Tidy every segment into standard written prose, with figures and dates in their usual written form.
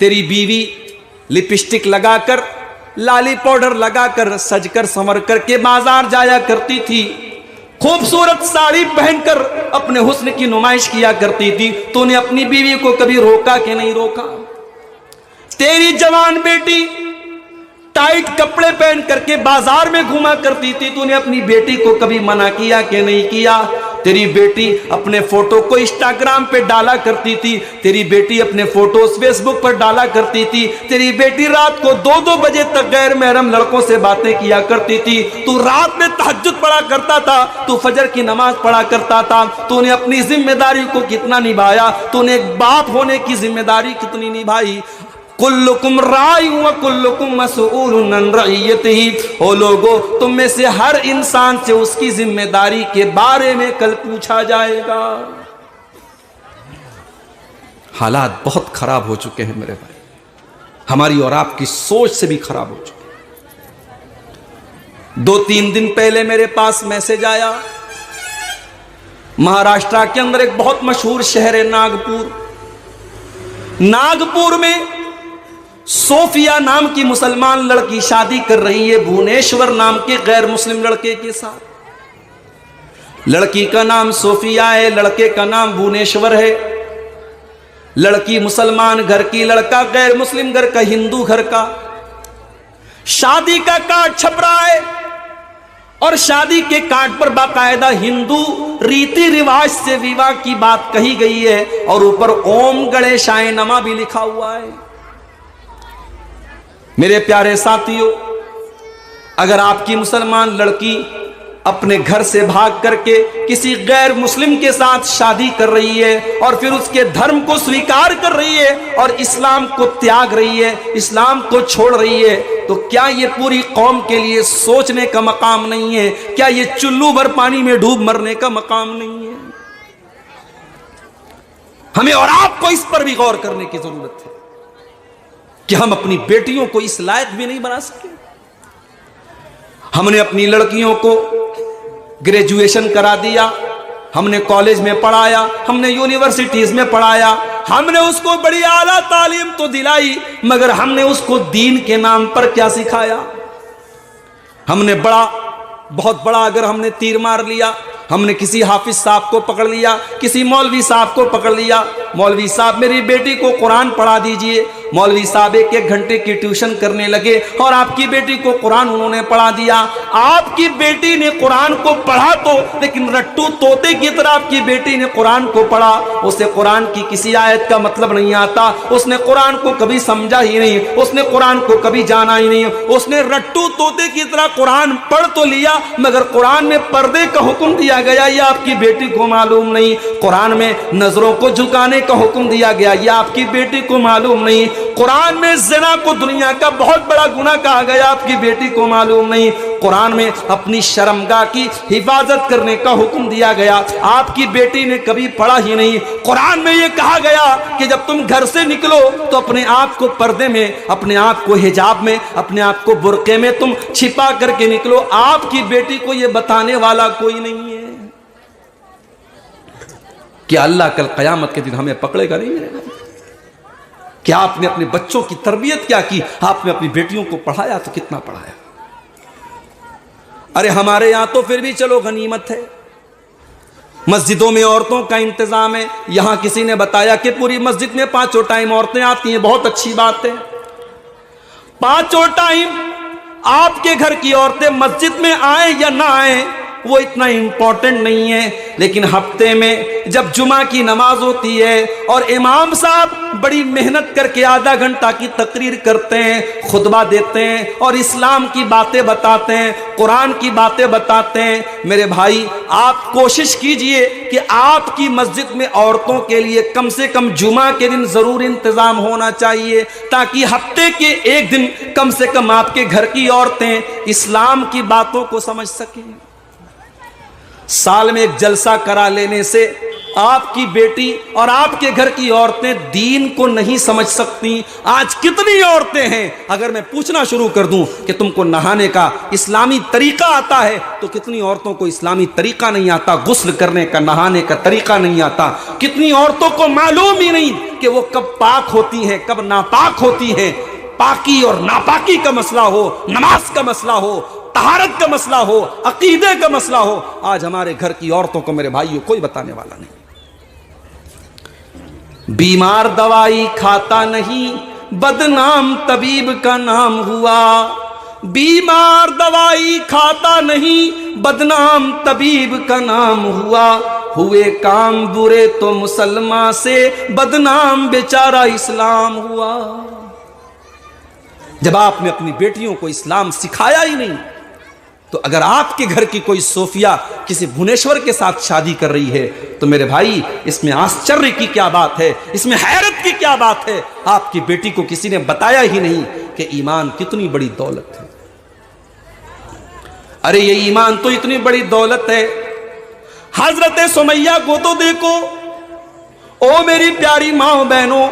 तेरी बीवी लिपस्टिक लगाकर, लाली पाउडर लगाकर, सजकर संवर करके बाजार जाया करती थी, खूबसूरत साड़ी पहनकर अपने हुस्न की नुमाइश किया करती थी। तूने अपनी बीवी को कभी रोका कि नहीं रोका? तेरी जवान बेटी टाइट कपड़े पहन करके बाजार में घुमा करती थी, तूने अपनी बेटी को कभी मना किया कि नहीं किया? तेरी बेटी अपने फोटो को इंस्टाग्राम पे डाला करती थी, तेरी बेटी अपने फोटोज फेसबुक पर डाला करती थी, तेरी बेटी रात को 2-2 बजे तक गैर महरम लड़कों से बातें किया करती थी। तू रात में तहज्जुद पढ़ा करता था, तू फजर की नमाज पढ़ा करता था। तूने अपनी जिम्मेदारी को कितना निभाया? तूने एक बाप होने की जिम्मेदारी कितनी निभाई? कुल्लुकुम राई व कुल्लुकुम मसऊलुन अन रइयतिही। ओ लोगों, तुम में से हर इंसान से उसकी जिम्मेदारी के बारे में कल पूछा जाएगा। हालात बहुत खराब हो चुके हैं मेरे भाई, हमारी और आपकी सोच से भी खराब हो चुके हैं। 2-3 दिन पहले मेरे पास मैसेज आया, महाराष्ट्र के अंदर एक बहुत मशहूर शहर है नागपुर। नागपुर में सोफिया नाम की मुसलमान लड़की शादी कर रही है भुवनेश्वर नाम के गैर मुस्लिम लड़के के साथ। लड़की का नाम सोफिया है, लड़के का नाम भुवनेश्वर है। लड़की मुसलमान घर की, लड़का गैर मुस्लिम घर का, हिंदू घर का। शादी का कार्ड छप रहा है और शादी के कार्ड पर बाकायदा हिंदू रीति रिवाज से विवाह की बात कही गई है और ऊपर ओम गणेशाय नमः भी लिखा हुआ है। मेरे प्यारे साथियों, अगर आपकी मुसलमान लड़की अपने घर से भाग करके किसी गैर मुस्लिम के साथ शादी कर रही है और फिर उसके धर्म को स्वीकार कर रही है और इस्लाम को त्याग रही है, इस्लाम को छोड़ रही है, तो क्या ये पूरी कौम के लिए सोचने का मकाम नहीं है? क्या ये चुल्लू भर पानी में डूब मरने का मकाम नहीं है? हमें और आपको इस पर भी गौर करने की जरूरत है कि हम अपनी बेटियों को इस लायक भी नहीं बना सके। हमने अपनी लड़कियों को ग्रेजुएशन करा दिया, हमने कॉलेज में पढ़ाया, हमने यूनिवर्सिटीज में पढ़ाया, हमने उसको बड़ी आला तालीम तो दिलाई, मगर हमने उसको दीन के नाम पर क्या सिखाया? हमने बहुत बड़ा अगर हमने तीर मार लिया, हमने किसी हाफिज साहब को पकड़ लिया, किसी मौलवी साहब को पकड़ लिया, मौलवी साहब मेरी बेटी को कुरान पढ़ा दीजिए। मौलवी साहब 1-1 घंटे की ट्यूशन करने लगे और आपकी बेटी को कुरान उन्होंने पढ़ा दिया। आपकी बेटी ने कुरान को पढ़ा तो, लेकिन रट्टू तोते की तरह आपकी बेटी ने कुरान को पढ़ा। उसे कुरान की किसी आयत का मतलब नहीं आता, उसने कुरान को कभी समझा ही नहीं, उसने कुरान को कभी जाना ही नहीं। उसने रट्टू तोते की तरह कुरान पढ़ तो लिया, मगर कुरान में पर्दे का हुक्म दिया गया, यह आपकी बेटी को मालूम नहीं। कुरान में नजरों को झुकाने का हुक्म दिया गया, यह आपकी बेटी को मालूम नहीं। कुरान में ज़िना को दुनिया का बहुत बड़ा गुनाह कहा गया, आपकी बेटी को मालूम नहीं। कुरान में अपनी शर्मगाह की हिफाजत करने का हुक्म दिया गया, आपकी बेटी ने कभी पढ़ा ही नहीं। कुरान में यह कहा गया कि जब तुम घर से निकलो तो अपने आप को पर्दे में, अपने आप को हिजाब में, अपने आप को बुर्के में तुम छिपा करके निकलो। आपकी बेटी को यह बताने वाला कोई नहीं है। क्या अल्लाह कल कयामत के दिन हमें पकड़ेगा नहीं? क्या आपने अपने बच्चों की तरबियत क्या की? आपने अपनी बेटियों को पढ़ाया तो कितना पढ़ाया? अरे हमारे यहां तो फिर भी चलो गनीमत है, मस्जिदों में औरतों का इंतजाम है। यहां किसी ने बताया कि पूरी मस्जिद में 5 टाइम औरतें आती हैं, बहुत अच्छी बात है। 5 टाइम आपके घर की औरतें मस्जिद में आए या ना आए वो इतना इंपॉर्टेंट नहीं है, लेकिन हफ्ते में जब जुमा की नमाज होती है और इमाम साहब बड़ी मेहनत करके आधा घंटा की तकरीर करते हैं, खुतबा देते हैं और इस्लाम की बातें बताते हैं, कुरान की बातें बताते हैं, मेरे भाई आप कोशिश कीजिए कि आपकी मस्जिद में औरतों के लिए कम से कम जुमा के दिन जरूर इंतजाम होना चाहिए, ताकि हफ्ते के एक दिन कम से कम आपके घर की औरतें इस्लाम की बातों को समझ सकें। साल में एक जलसा करा लेने से आपकी बेटी और आपके घर की औरतें दीन को नहीं समझ सकती। आज कितनी औरतें हैं, अगर मैं पूछना शुरू कर दूं कि तुमको नहाने का इस्लामी तरीका आता है, तो कितनी औरतों को इस्लामी तरीका नहीं आता, गुस्ल करने का, नहाने का तरीका नहीं आता। कितनी औरतों को मालूम ही नहीं कि वो कब पाक होती हैं, कब नापाक होती हैं। पाकी और नापाकी का मसला हो, नमाज का मसला हो, तहारत का मसला हो, अकीदे का मसला हो, आज हमारे घर की औरतों को मेरे भाइयों कोई बताने वाला नहीं। बीमार दवाई खाता नहीं, बदनाम तबीब का नाम हुआ। बीमार दवाई खाता नहीं, बदनाम तबीब का नाम हुआ। हुए काम बुरे तो मुसलमान से, बदनाम बेचारा इस्लाम हुआ। जब आपने अपनी बेटियों को इस्लाम सिखाया ही नहीं, तो अगर आपके घर की कोई सोफिया किसी भुवनेश्वर के साथ शादी कर रही है, तो मेरे भाई इसमें आश्चर्य की क्या बात है, इसमें हैरत की क्या बात है। आपकी बेटी को किसी ने बताया ही नहीं कि ईमान कितनी बड़ी दौलत है। अरे ये ईमान तो इतनी बड़ी दौलत है। हजरत सुमैया को तो देखो। ओ मेरी प्यारी माँ बहनों,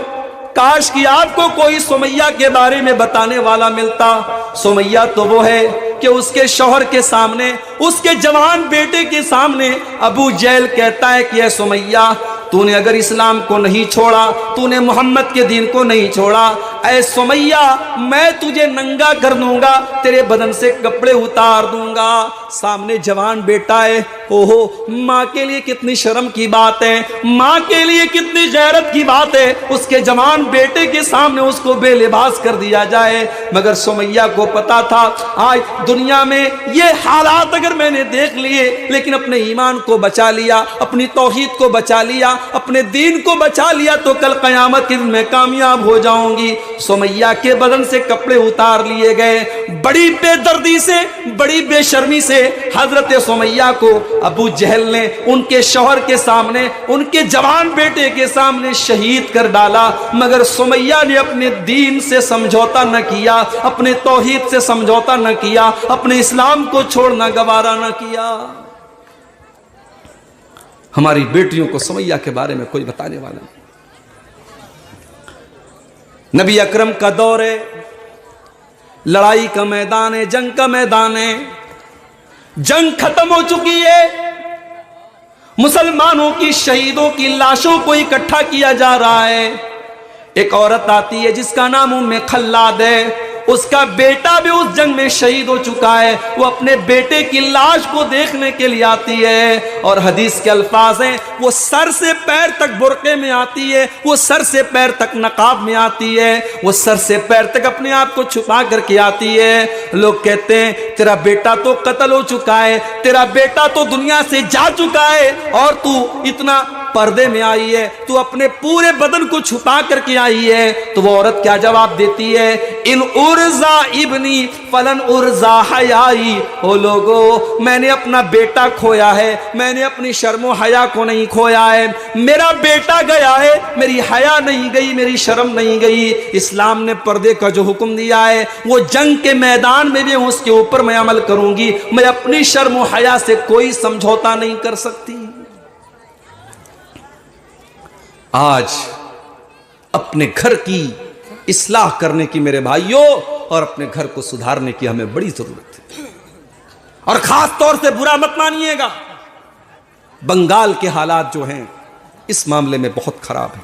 काश कि आपको कोई सुमैया के बारे में बताने वाला मिलता। सुमैया तो वो है कि उसके शौहर के सामने, उसके जवान बेटे के सामने अबू जहल कहता है कि सुमैया, तूने अगर इस्लाम को नहीं छोड़ा, तूने मोहम्मद के दीन को नहीं छोड़ा, ऐ सुमैया मैं तुझे नंगा कर दूंगा, तेरे बदन से कपड़े उतार दूंगा। सामने जवान बेटा है। ओहो, माँ के लिए कितनी शर्म की बात है, माँ के लिए कितनी गैरत की बात है, उसके जवान बेटे के सामने उसको बेलिबास कर दिया जाए। मगर सुमैया को पता था आज दुनिया में ये हालात अगर मैंने देख लिए, लेकिन अपने ईमान को बचा लिया, अपनी तौहीद को बचा लिया, अपने दीन को बचा लिया, तो कल कयामत के दिन में कामयाब हो जाऊंगी। सुमैया के बदन से कपड़े उतार लिए गए। बड़ी बेदर्दी से, बड़ी बेशर्मी से हजरत सुमैया को अबू जहल ने उनके शौहर के सामने, उनके जवान बेटे के सामने शहीद कर डाला। मगर सुमैया ने अपने दीन से समझौता न किया, अपने तौहीद से समझौता न किया, अपने इस्लाम को छोड़ना गवारा न किया। हमारी बेटियों को सुमैया के बारे में कोई बताने वाला नहीं। नबी अकरम का दौर है, लड़ाई का मैदान है, जंग का मैदान है। जंग खत्म हो चुकी है, मुसलमानों की शहीदों की लाशों को इकट्ठा किया जा रहा है। एक औरत आती है जिसका नाम उम्मे खल्लाद है। उसका बेटा भी उस जंग में शहीद हो चुका है। वो अपने बेटे की लाश को देखने के लिए आती है, और हदीस के अल्फाज हैं, वो सर से पैर तक बुर्के में आती है, वो सर से पैर तक नकाब में आती है, वो सर से पैर तक अपने आप को छुपा करके आती है। लोग कहते हैं तेरा बेटा तो कत्ल हो चुका है, तेरा बेटा तो दुनिया से जा चुका है, और तू इतना पर्दे में आई है, तू अपने पूरे बदन को छुपा करके आई है। तो वो औरत क्या जवाब देती है? इन उर्जा इब्नी फलन उर्जा हयाई। ओ लोगो, मैंने अपना बेटा खोया है, मैंने अपनी शर्मो हया को नहीं खोया है। मेरा बेटा गया है, मेरी हया नहीं गई, मेरी शर्म नहीं गई। इस्लाम ने पर्दे का जो हुक्म दिया है, वो जंग के मैदान में भी उसके ऊपर मैं अमल करूंगी। मैं अपनी शर्मो हया से कोई समझौता नहीं कर सकती। आज अपने घर की इस्लाह करने की मेरे भाइयों, और अपने घर को सुधारने की हमें बड़ी जरूरत है। और खास तौर से बुरा मत मानिएगा, बंगाल के हालात जो हैं इस मामले में बहुत खराब है।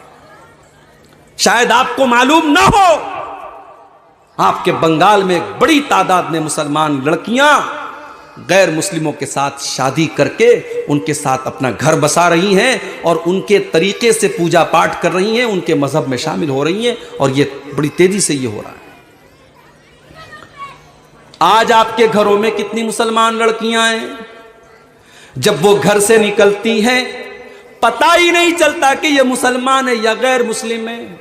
शायद आपको मालूम ना हो, आपके बंगाल में एक बड़ी तादाद में मुसलमान लड़कियां गैर मुस्लिमों के साथ शादी करके उनके साथ अपना घर बसा रही हैं, और उनके तरीके से पूजा पाठ कर रही हैं, उनके मजहब में शामिल हो रही हैं, और ये बड़ी तेजी से ये हो रहा है। आज आपके घरों में कितनी मुसलमान लड़कियां हैं, जब वो घर से निकलती हैं पता ही नहीं चलता कि ये मुसलमान है या गैर मुस्लिम है।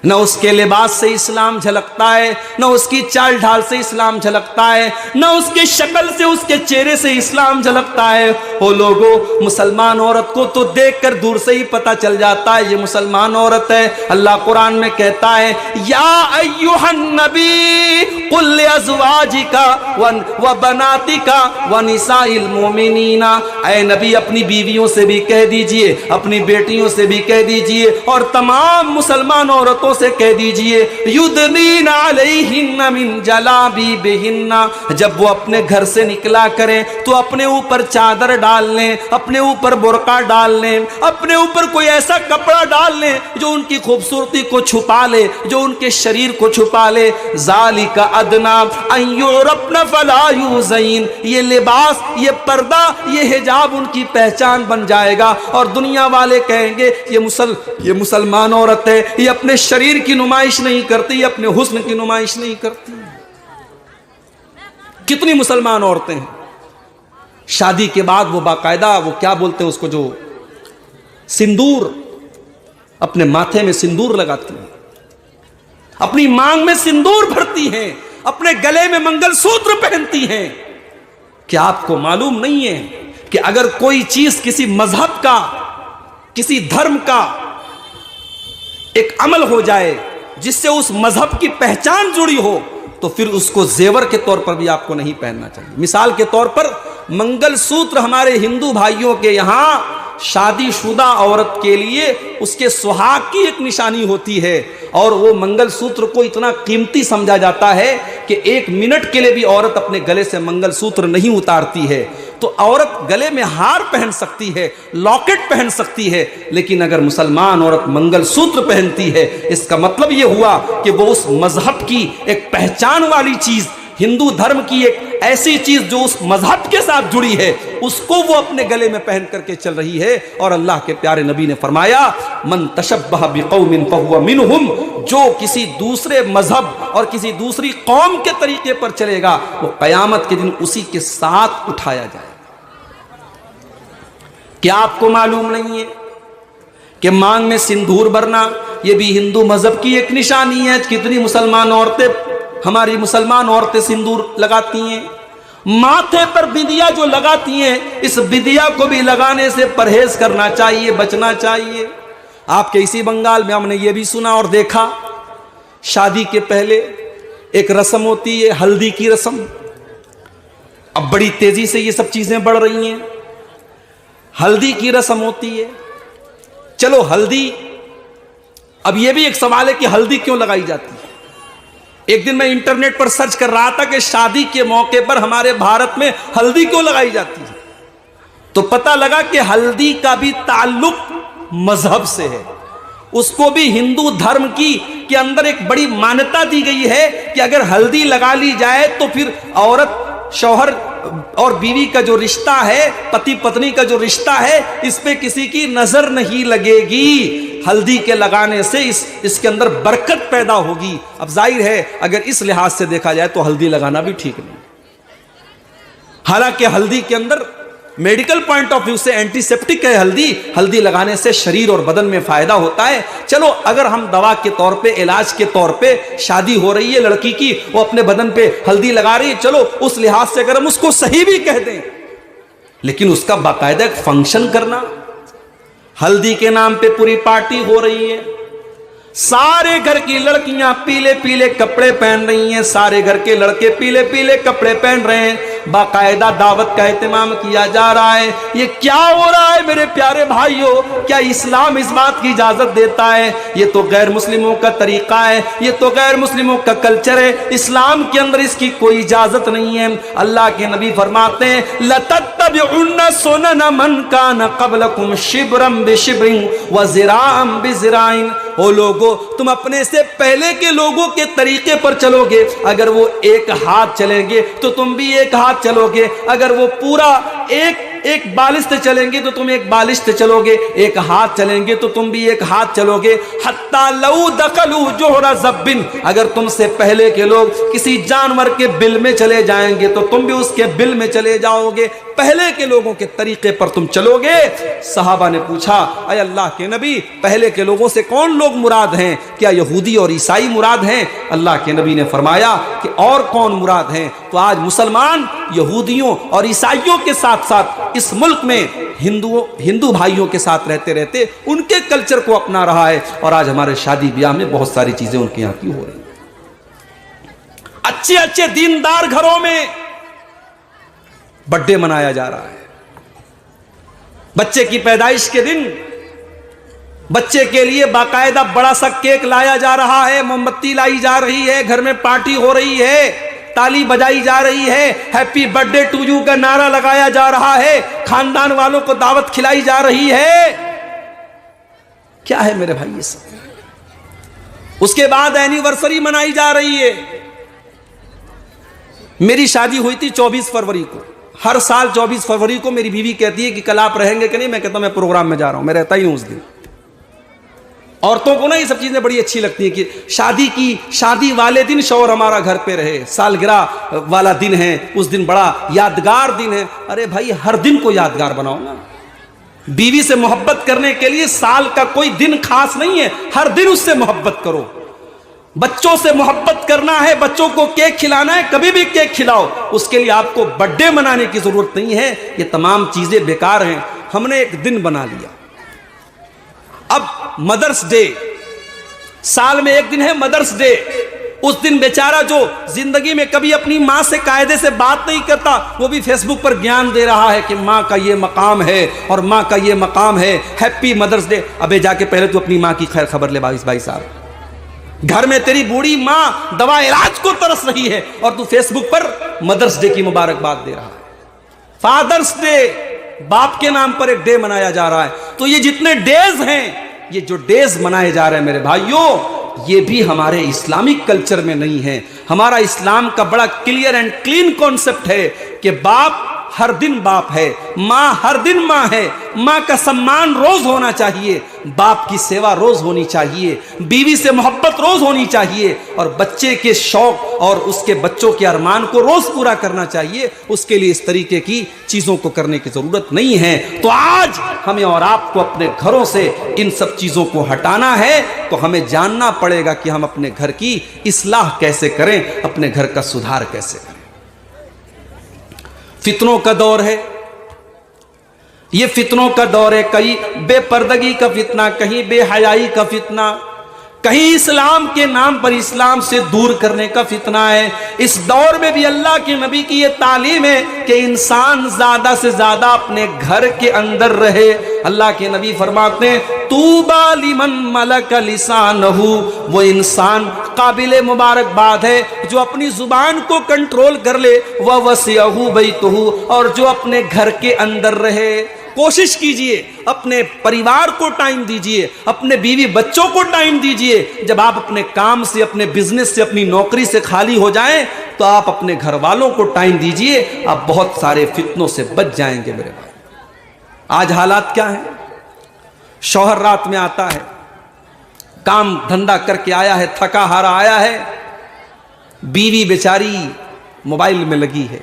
न उसके लिबास से इस्लाम झलकता है, न उसकी चाल ढाल से इस्लाम झलकता है, न उसके शक्ल से, उसके चेहरे से इस्लाम झलकता है। ओ लोगों, मुसलमान औरत को तो देखकर दूर से ही पता चल जाता है ये मुसलमान औरत है। अल्लाह कुरान में कहता है, या अय्युहन नबी कुल अज़वाजिका व बनातिका व निसाइल मोमिनीना, ऐ नबी अपनी बीवियों से भी कह दीजिए, अपनी बेटियों से भी कह दीजिए और तमाम मुसलमान औरतों से कह दीजिए, युदनीना अलैहिन्ना मिन जलाबीबिहिन्ना, जब वो अपने घर से निकला करें तो अपने ऊपर चादर डाल लें, अपने ऊपर बुर्का डाल लें, अपने ऊपर कोई ऐसा कपड़ा डाल लें जो उनकी खूबसूरती को छुपा ले, जो उनके शरीर को छुपा ले। ज़ालिका अदना अन युरफ़्न फला युज़ैन, ये लिबास, ये पर्दा, ये हिजाब उनकी पहचान बन जाएगा और दुनिया वाले कहेंगे ये मुसलमान औरत है, ये अपने शरीर की नुमाइश नहीं करती, ये अपने हुस्न की नुमाइश नहीं करती। कितनी मुसलमान औरतें हैं शादी के बाद वो बाकायदा, वो क्या बोलते हैं उसको, जो सिंदूर, अपने माथे में सिंदूर लगाती हैं, अपनी मांग में सिंदूर भरती हैं, अपने गले में मंगलसूत्र पहनती हैं। क्या आपको मालूम नहीं है कि अगर कोई चीज किसी मजहब का, किसी धर्म का एक अमल हो जाए जिससे उस मजहब की पहचान जुड़ी हो, तो फिर उसको जेवर के तौर पर भी आपको नहीं पहनना चाहिए। मिसाल के तौर पर मंगलसूत्र हमारे हिंदू भाइयों के यहाँ शादीशुदा औरत के लिए उसके सुहाग की एक निशानी होती है और वो मंगलसूत्र को इतना कीमती समझा जाता है कि 1 मिनट के लिए भी औरत अपने गले से मंगलसूत्र नहीं उतारती है। तो औरत गले में हार पहन सकती है, लॉकेट पहन सकती है, लेकिन अगर मुसलमान औरत मंगलसूत्र पहनती है, इसका मतलब ये हुआ कि वो उस मजहब की एक पहचान वाली चीज, हिंदू धर्म की एक ऐसी चीज जो उस मजहब के साथ जुड़ी है, उसको वो अपने गले में पहन करके चल रही है। और अल्लाह के प्यारे नबी ने फरमाया, मन तशब्बह बिकौमिन फहुवा मिनहुम, जो किसी दूसरे मजहब और किसी दूसरी कौम के तरीके पर चलेगा वो कयामत के दिन उसी के साथ उठाया जाए। क्या आपको मालूम नहीं है कि मांग में सिंदूर भरना ये भी हिंदू मजहब की एक निशानी है? कितनी मुसलमान औरतें, हमारी मुसलमान औरतें सिंदूर लगाती हैं, माथे पर बिंदिया जो लगाती हैं, इस बिंदिया को भी लगाने से परहेज करना चाहिए, बचना चाहिए। आपके इसी बंगाल में हमने ये भी सुना और देखा, शादी के पहले एक रस्म होती है, हल्दी की रस्म। अब बड़ी तेजी से ये सब चीजें बढ़ रही हैं। हल्दी की रस्म होती है, चलो हल्दी, अब ये भी एक सवाल है कि हल्दी क्यों लगाई जाती है। एक दिन मैं इंटरनेट पर सर्च कर रहा था कि शादी के मौके पर हमारे भारत में हल्दी क्यों लगाई जाती है, तो पता लगा कि हल्दी का भी ताल्लुक मजहब से है। उसको भी हिंदू धर्म की के अंदर एक बड़ी मान्यता दी गई है कि अगर हल्दी लगा ली जाए तो फिर औरत, शौहर और बीवी का जो रिश्ता है, पति पत्नी का जो रिश्ता है, इस पे किसी की नजर नहीं लगेगी। हल्दी के लगाने से इसके अंदर बरकत पैदा होगी। अब जाहिर है अगर इस लिहाज से देखा जाए तो हल्दी लगाना भी ठीक नहीं। हालांकि हल्दी के अंदर मेडिकल पॉइंट ऑफ व्यू से एंटीसेप्टिक है हल्दी लगाने से शरीर और बदन में फायदा होता है। चलो अगर हम दवा के तौर पे, इलाज के तौर पे, शादी हो रही है लड़की की, वो अपने बदन पे हल्दी लगा रही है, चलो उस लिहाज से अगर हम उसको सही भी कह दें, लेकिन उसका बाकायदा एक फंक्शन करना, हल्दी के नाम पे पूरी पार्टी हो रही है, सारे घर की लड़कियां पीले पीले कपड़े पहन रही हैं, सारे घर के लड़के पीले पीले कपड़े पहन रहे हैं, बाकायदा दावत का एहतमाम किया जा रहा है। ये क्या हो रहा है मेरे प्यारे भाइयों? क्या इस्लाम इस बात की इजाजत देता है? ये तो गैर मुस्लिमों का तरीका है, ये तो गैर मुस्लिमों का कल्चर है। इस्लाम के अंदर इसकी कोई इजाजत नहीं है। अल्लाह के नबी फरमाते हैं, लतत्तबिउन्ना सुनन मन कान क़ब्लकुम शिब्रम बिशिब्रिन व ज़िराअम बिज़िराइन। ओ लोगों, तुम अपने से पहले के लोगों के तरीके पर चलोगे। अगर वो एक हाथ चलेंगे तो तुम भी एक हाथ चलोगे, अगर वो पूरा एक बालिश से चलेंगे तो तुम एक बालिश से चलोगे, एक हाथ चलेंगे तो तुम भी एक हाथ चलोगे। हत्ता लऊ दखलू जोहरा ज़ब्बिन, अगर तुमसे पहले के लोग किसी जानवर के बिल में चले जाएंगे तो तुम भी उसके बिल में चले जाओगे। पहले के लोगों के तरीके पर तुम चलोगे। सहाबा ने पूछा, अय अल्लाह के नबी, पहले के लोगों से कौन लोग मुराद हैं? क्या यहूदी और ईसाई मुराद हैं? अल्लाह के नबी ने फरमाया कि और कौन मुराद हैं? तो आज मुसलमान यहूदियों और ईसाइयों के साथ साथ इस मुल्क में हिंदू भाइयों के साथ रहते रहते उनके कल्चर को अपना रहा है, और आज हमारे शादी ब्याह में बहुत सारी चीजें उनके यहाँ की हो रही हैं। अच्छे अच्छे दीनदार घरों में बर्थडे मनाया जा रहा है। बच्चे की पैदाइश के दिन बच्चे के लिए बाकायदा बड़ा सा केक लाया जा रहा है, मोमबत्ती लाई जा रही है, घर में पार्टी हो रही है, ताली बजाई जा रही है, हैप्पी बर्थडे टू यू का नारा लगाया जा रहा है, खानदान वालों को दावत खिलाई जा रही है। क्या है मेरे भाई ये सब? उसके बाद एनिवर्सरी मनाई जा रही है। मेरी शादी हुई थी 24 फरवरी को। हर साल 24 फरवरी को मेरी बीवी कहती है कि कल आप रहेंगे कि नहीं? मैं कहता हूं मैं प्रोग्राम में जा रहा हूं, मैं रहता ही हूं उस दिन। औरतों को ना ये सब चीजें बड़ी अच्छी लगती है कि शादी वाले दिन शौहर हमारा घर पे रहे, सालगिरह वाला दिन है, उस दिन बड़ा यादगार दिन है। अरे भाई हर दिन को यादगार बनाओ ना। बीवी से मोहब्बत करने के लिए साल का कोई दिन खास नहीं है, हर दिन उससे मोहब्बत करो। बच्चों से मोहब्बत करना है, बच्चों को केक खिलाना है, कभी भी केक खिलाओ। उसके लिए आपको बर्थडे मनाने की जरूरत नहीं है। ये तमाम चीजें बेकार हैं। हमने एक दिन बना लिया। अब मदर्स डे, साल में एक दिन है मदर्स डे। उस दिन बेचारा जो जिंदगी में कभी अपनी मां से कायदे से बात नहीं करता, वो भी फेसबुक पर ज्ञान दे रहा है कि मां का ये मकाम है और मां का ये मकाम है, हैप्पी मदर्स डे। अबे जाके पहले तू अपनी मां की खैर खबर ले भाई साहब। घर में तेरी बूढ़ी मां दवा इलाज को तरस रही है और तू फेसबुक पर मदर्स डे की मुबारकबाद दे रहा है। फादर्स डे, बाप के नाम पर एक डे मनाया जा रहा है। तो ये जितने डेज हैं, ये जो डेज मनाए जा रहे हैं मेरे भाइयों, ये भी हमारे इस्लामिक कल्चर में नहीं है। हमारा इस्लाम का बड़ा क्लियर एंड क्लीन कॉन्सेप्ट है कि बाप हर दिन बाप है, मां हर दिन मां है। मां का सम्मान रोज होना चाहिए, बाप की सेवा रोज होनी चाहिए, बीवी से मोहब्बत रोज होनी चाहिए और बच्चे के शौक और उसके बच्चों के अरमान को रोज पूरा करना चाहिए। उसके लिए इस तरीके की चीजों को करने की जरूरत नहीं है। तो आज हमें और आपको अपने घरों से इन सब चीजों को हटाना है। तो हमें जानना पड़ेगा कि हम अपने घर की इस्लाह कैसे करें, अपने घर का सुधार कैसे करें। फितनों का दौर है, ये फितनों का दौर है। कहीं बेपर्दगी का फितना, कहीं बेहयाई का फितना, कहीं इस्लाम के नाम पर इस्लाम से दूर करने का फितना है। इस दौर में भी अल्लाह के नबी की ये तालीम है कि इंसान ज्यादा से ज्यादा अपने घर के अंदर रहे। अल्लाह के नबी फरमाते हैं, तूबा लिमन मलक लिसानहु, वो इंसान काबिले मुबारकबाद है जो अपनी जुबान को कंट्रोल कर ले, व वसियहु बैतहु, और जो अपने घर के अंदर रहे। कोशिश कीजिए, अपने परिवार को टाइम दीजिए, अपने बीवी बच्चों को टाइम दीजिए। जब आप अपने काम से, अपने बिजनेस से, अपनी नौकरी से खाली हो जाएं, तो आप अपने घर वालों को टाइम दीजिए। आप बहुत सारे फितनों से बच जाएंगे मेरे भाई। आज हालात क्या है? शौहर रात में आता है, काम धंधा करके आया है, थका हारा आया है, बीवी बेचारी मोबाइल में लगी है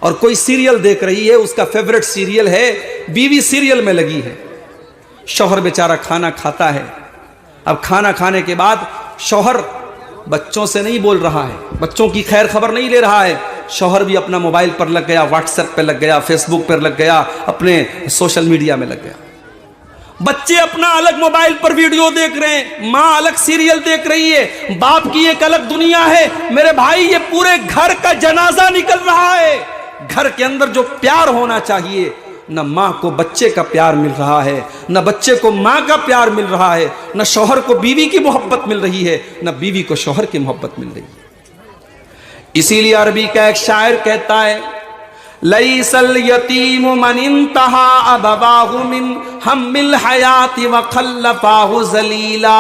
और कोई सीरियल देख रही है, उसका फेवरेट सीरियल है, बीवी सीरियल में लगी है। शौहर बेचारा खाना खाता है। अब खाना खाने के बाद शौहर बच्चों से नहीं बोल रहा है, बच्चों की खैर खबर नहीं ले रहा है। शौहर भी अपना मोबाइल पर लग गया, व्हाट्सएप पर लग गया, फेसबुक पर लग गया, अपने सोशल मीडिया में लग गया। बच्चे अपना अलग मोबाइल पर वीडियो देख रहे हैं, माँ अलग सीरियल देख रही है, बाप की एक अलग दुनिया है। मेरे भाई, ये पूरे घर का जनाजा निकल रहा है। घर के अंदर जो प्यार होना चाहिए, न माँ को बच्चे का प्यार मिल रहा है, न बच्चे को माँ का प्यार मिल रहा है, न शौहर को बीवी की मोहब्बत मिल रही है, न बीवी को शौहर की मोहब्बत मिल रही है। इसीलिए अरबी का एक शायर कहता है, लैसल यतीम मन इंतहा अबवाहु मिन हम्मिल हयाति व खल्लफाहु जलीला।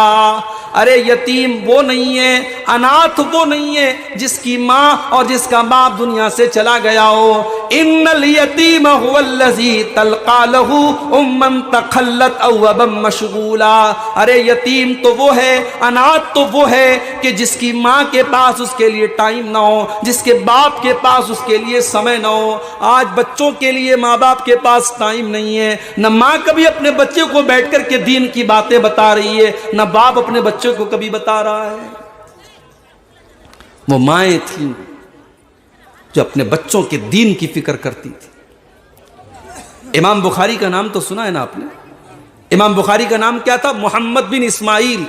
अरे यतीम वो नहीं है, अनाथ वो नहीं है जिसकी माँ और जिसका बाप दुनिया से चला गया हो। इन्नल यतीम हुवल्लज़ी तल्क़ा लहू उम्मन तखल्लत औ अबम मशगूला। अरे यतीम तो वो है, अनाथ तो वो है कि जिसकी माँ के पास उसके लिए टाइम ना हो, जिसके बाप के पास उसके लिए समय ना हो। आज बच्चों के लिए माँ बाप के पास टाइम नहीं है। न माँ कभी अपने बच्चे को बैठ कर के दीन की बातें बता रही है, न बाप अपने बच्चों को कभी बता रहा है। वो माएं थीं जो अपने बच्चों के दीन की फिक्र करती थी। इमाम बुखारी का नाम तो सुना है ना आपने? इमाम बुखारी का नाम क्या था? मोहम्मद बिन इस्माइल।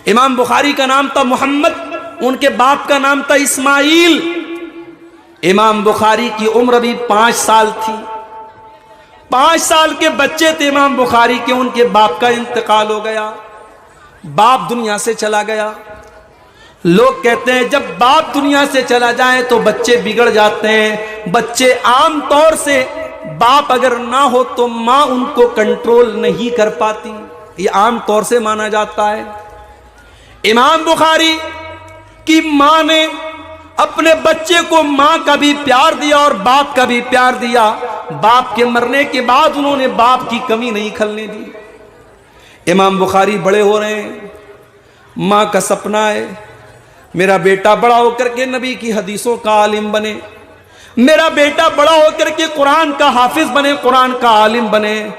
इमाम बुखारी का नाम था मोहम्मद उनके बाप का नाम था इस्माइल। इमाम बुखारी की उम्र भी 5 साल थी। 5 साल के बच्चे थे इमाम बुखारी के, उनके बाप का इंतकाल हो गया, बाप दुनिया से चला गया। लोग कहते हैं जब बाप दुनिया से चला जाए तो बच्चे बिगड़ जाते हैं। बच्चे आम तौर से बाप अगर ना हो तो मां उनको कंट्रोल नहीं कर पाती, ये आम तौर से माना जाता है। इमाम बुखारी की मां ने अपने बच्चे को मां का भी प्यार दिया और बाप का भी प्यार दिया। बाप के मरने के बाद उन्होंने बाप की कमी नहीं खलने दी। इमाम बुखारी बड़े हो रहे हैं, मां का सपना है मेरा बेटा बड़ा होकर के नबी की हदीसों का आलिम बने, मेरा बेटा बड़ा होकर के कुरान का हाफिज बने, कुरान का आलिम बने।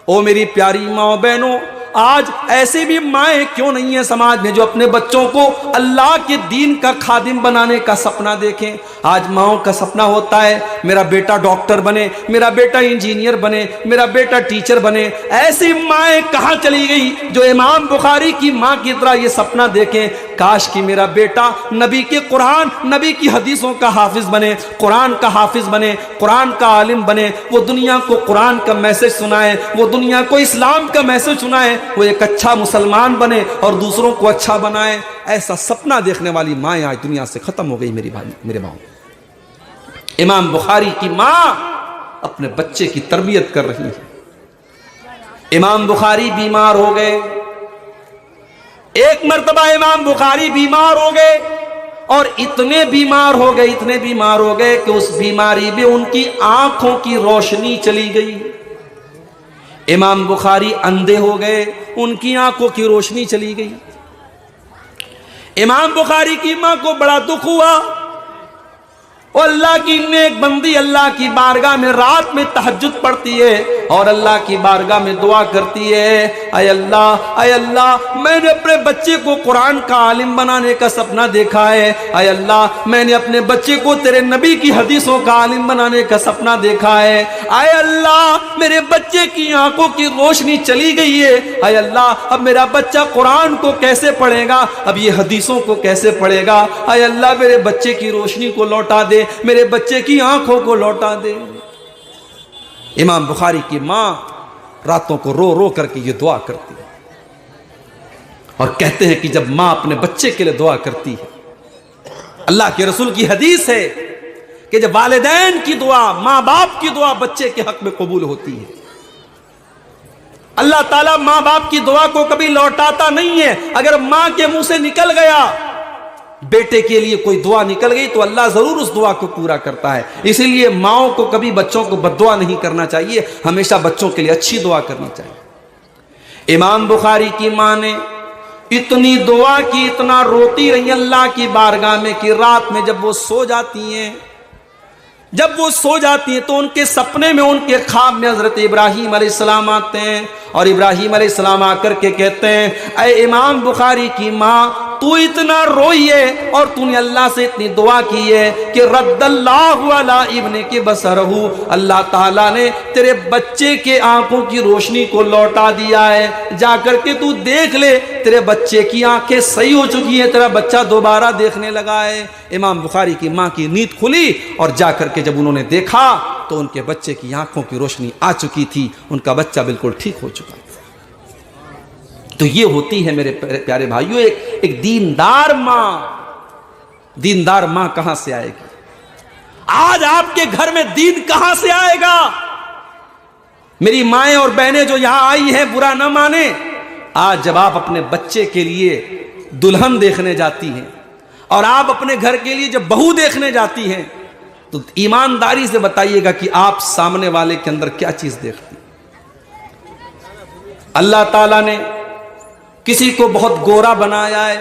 ओ मेरी प्यारी माँ बहनों, आज ऐसे भी माएँ क्यों नहीं है समाज में जो अपने बच्चों को अल्लाह के दीन का खादिम बनाने का सपना देखें। आज माओं का सपना होता है मेरा बेटा डॉक्टर बने, मेरा बेटा इंजीनियर बने, मेरा बेटा टीचर बने। ऐसी माएँ कहाँ चली गई जो इमाम बुखारी की माँ की तरह ये सपना देखें, काश कि मेरा बेटा नबी के कुरान, नबी की हदीसों का हाफिज बने, कुरान का हाफिज बने, कुरान का आलिम बने, वो दुनिया को कुरान का मैसेज सुनाए, वो दुनिया को इस्लाम का मैसेज सुनाए, वो एक अच्छा मुसलमान बने और दूसरों को अच्छा बनाए। ऐसा सपना देखने वाली माएँ आज दुनिया से खत्म हो गई मेरी भाई, मेरे भाव। इमाम बुखारी की माँ अपने बच्चे की तरबियत कर रही है। इमाम बुखारी बीमार हो गए, एक मर्तबा इमाम बुखारी बीमार हो गए और इतने बीमार हो गए, इतने बीमार हो गए कि उस बीमारी में उनकी आंखों की रोशनी चली गई। इमाम बुखारी अंधे हो गए, उनकी आंखों की रोशनी चली गई। इमाम बुखारी की मां को बड़ा दुख हुआ। और अल्लाह की नेक बंदी अल्लाह की बारगाह में रात में तहज्जुद पढ़ती है और अल्लाह की बारगाह में दुआ करती है, अय अल्लाह मैंने अपने बच्चे को कुरान का आलिम बनाने का सपना देखा है। अय अल्लाह मैंने अपने बच्चे को तेरे नबी की हदीसों का आलिम बनाने का सपना देखा है। अय अल्लाह मेरे बच्चे की आंखों की रोशनी चली गई है। अय अल्लाह अब मेरा बच्चा कुरान को कैसे पढ़ेगा, अब ये हदीसों को कैसे पढ़ेगा। अय अल्लाह मेरे बच्चे की रोशनी को लौटा दे, मेरे बच्चे की आंखों को लौटा दे। इमाम बुखारी की मां रातों को रो रो करके ये दुआ करती है और कहते हैं कि जब मां अपने बच्चे के लिए दुआ करती है, अल्लाह के रसूल की हदीस है कि जब वालिदैन की दुआ, मां बाप की दुआ बच्चे के हक में कबूल होती है, अल्लाह ताला मां बाप की दुआ को कभी लौटाता नहीं है। अगर मां के मुंह से निकल गया बेटे के लिए कोई दुआ निकल गई तो अल्लाह जरूर उस दुआ को पूरा करता है। इसीलिए माओं को कभी बच्चों को बद्दुआ नहीं करना चाहिए, हमेशा बच्चों के लिए अच्छी दुआ करनी चाहिए। इमाम बुखारी की मां ने इतनी दुआ की, इतना रोती रही अल्लाह की बारगाह में कि रात में जब वो सो जाती हैं, तो उनके सपने में, उनके ख्वाब में हजरत इब्राहीम अलैहिस्सलाम आते हैं और इब्राहीम अलैहिस्सलाम आकर के कहते हैं, ऐ इमाम बुखारी की माँ तू इतना रोई है और तूने अल्लाह से इतनी दुआ की है कि रद्दल्लाहु अला इब्ने के बसरहू, अल्लाह ताला ने तेरे बच्चे के आंखों की रोशनी को लौटा दिया है, जाकर के तू देख ले तेरे बच्चे की आंखें सही हो चुकी हैं, तेरा बच्चा दोबारा देखने लगा है। इमाम बुखारी की माँ की नींद खुली और जाकर के जब उन्होंने देखा तो उनके बच्चे की आंखों की रोशनी आ चुकी थी, उनका बच्चा बिल्कुल ठीक हो चुका था। तो ये होती है मेरे प्यारे भाइयों एक दीनदार मां। दीनदार मां कहां से आएगी? आज आपके घर में दीन कहां से आएगा? मेरी माएं और बहनें जो यहां आई हैं बुरा ना माने, आज जब आप अपने बच्चे के लिए दुल्हन देखने जाती हैं और आप अपने घर के लिए जब बहू देखने जाती हैं तो ईमानदारी से बताइएगा कि आप सामने वाले के अंदर क्या चीज देखती। अल्लाह ताला ने किसी को बहुत गोरा बनाया है,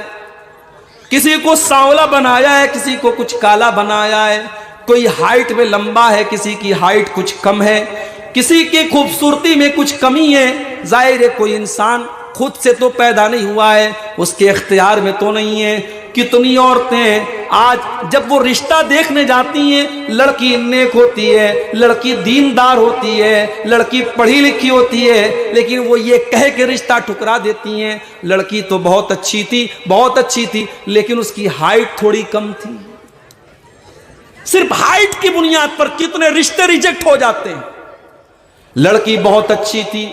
किसी को सांवला बनाया है, किसी को कुछ काला बनाया है, कोई हाइट में लंबा है, किसी की हाइट कुछ कम है, किसी की खूबसूरती में कुछ कमी है। जाहिर है कोई इंसान खुद से तो पैदा नहीं हुआ है, उसके इख्तियार में तो नहीं है। कितनी औरतें आज जब वो रिश्ता देखने जाती हैं, लड़की नेक होती है, लड़की दीनदार होती है, लड़की पढ़ी लिखी होती है, लेकिन वो ये कह के रिश्ता ठुकरा देती हैं, लड़की तो बहुत अच्छी थी, बहुत अच्छी थी, लेकिन उसकी हाइट थोड़ी कम थी। सिर्फ हाइट की बुनियाद पर कितने रिश्ते रिजेक्ट हो जाते हैं। लड़की बहुत अच्छी थी,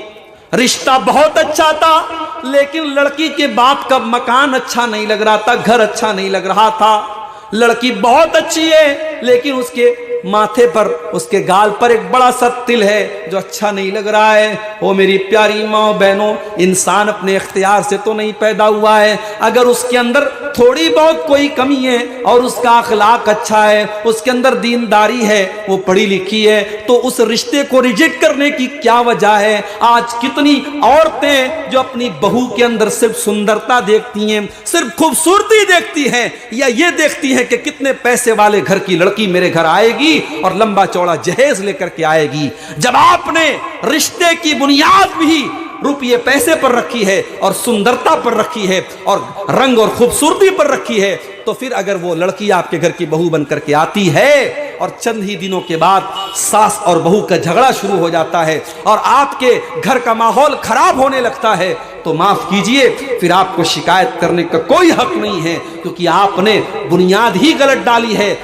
रिश्ता बहुत अच्छा था, लेकिन लड़की के बाप का मकान अच्छा नहीं लग रहा था, घर अच्छा नहीं लग रहा था। लड़की बहुत अच्छी है, लेकिन उसके माथे पर, उसके गाल पर एक बड़ा सा तिल है जो अच्छा नहीं लग रहा है। ओ मेरी प्यारी माँ बहनों, इंसान अपने इख्तियार से तो नहीं पैदा हुआ है। अगर उसके अंदर थोड़ी बहुत कोई कमी है और उसका अखलाक अच्छा है, उसके अंदर दीनदारी है, वो पढ़ी लिखी है, तो उस रिश्ते को रिजेक्ट करने की क्या वजह है? आज कितनी औरतें जो अपनी बहू के अंदर सिर्फ सुंदरता देखती हैं, सिर्फ खूबसूरती देखती हैं, या ये देखती हैं कि कितने पैसे वाले घर की लड़की मेरे घर आएगी और लंबा चौड़ा जहेज लेकर के आएगी। जब आपने रिश्ते की बुनियाद भी रुपये पैसे पर रखी है और सुंदरता पर रखी है और रंग और खूबसूरती पर रखी है, तो फिर अगर वो लड़की आपके घर की बहू बनकर के आती है और चंद ही दिनों के बाद सास और बहू का झगड़ा शुरू हो जाता है और आपके घर का माहौल खराब होने लगता है, तो माफ कीजिए, फिर आपको शिकायत करने का कोई हक नहीं है, क्योंकि आपने बुनियाद ही गलत डाली है।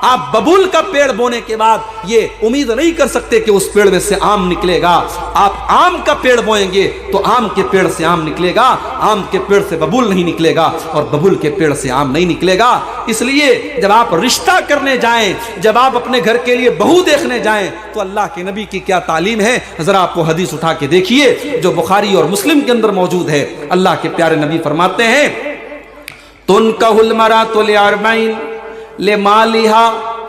आप बबूल का पेड़ बोने के बाद ये उम्मीद नहीं कर सकते कि उस पेड़ में से आम निकलेगा। आप आम का पेड़ बोएंगे तो आम के पेड़ से आम निकलेगा, आम के पेड़ से बबूल नहीं निकलेगा और बबूल के पेड़ से आम नहीं निकलेगा। इसलिए जब आप रिश्ता करने जाएं, जब आप अपने घर के लिए बहू देखने जाएं, तो अल्लाह के नबी की क्या तालीम है, जरा आपको हदीस उठा के देखिए जो बुखारी और मुस्लिम के अंदर मौजूद है। अल्लाह के प्यारे नबी फरमाते हैं, तुनकहुल मरातु लिअरबईन ले मालिहा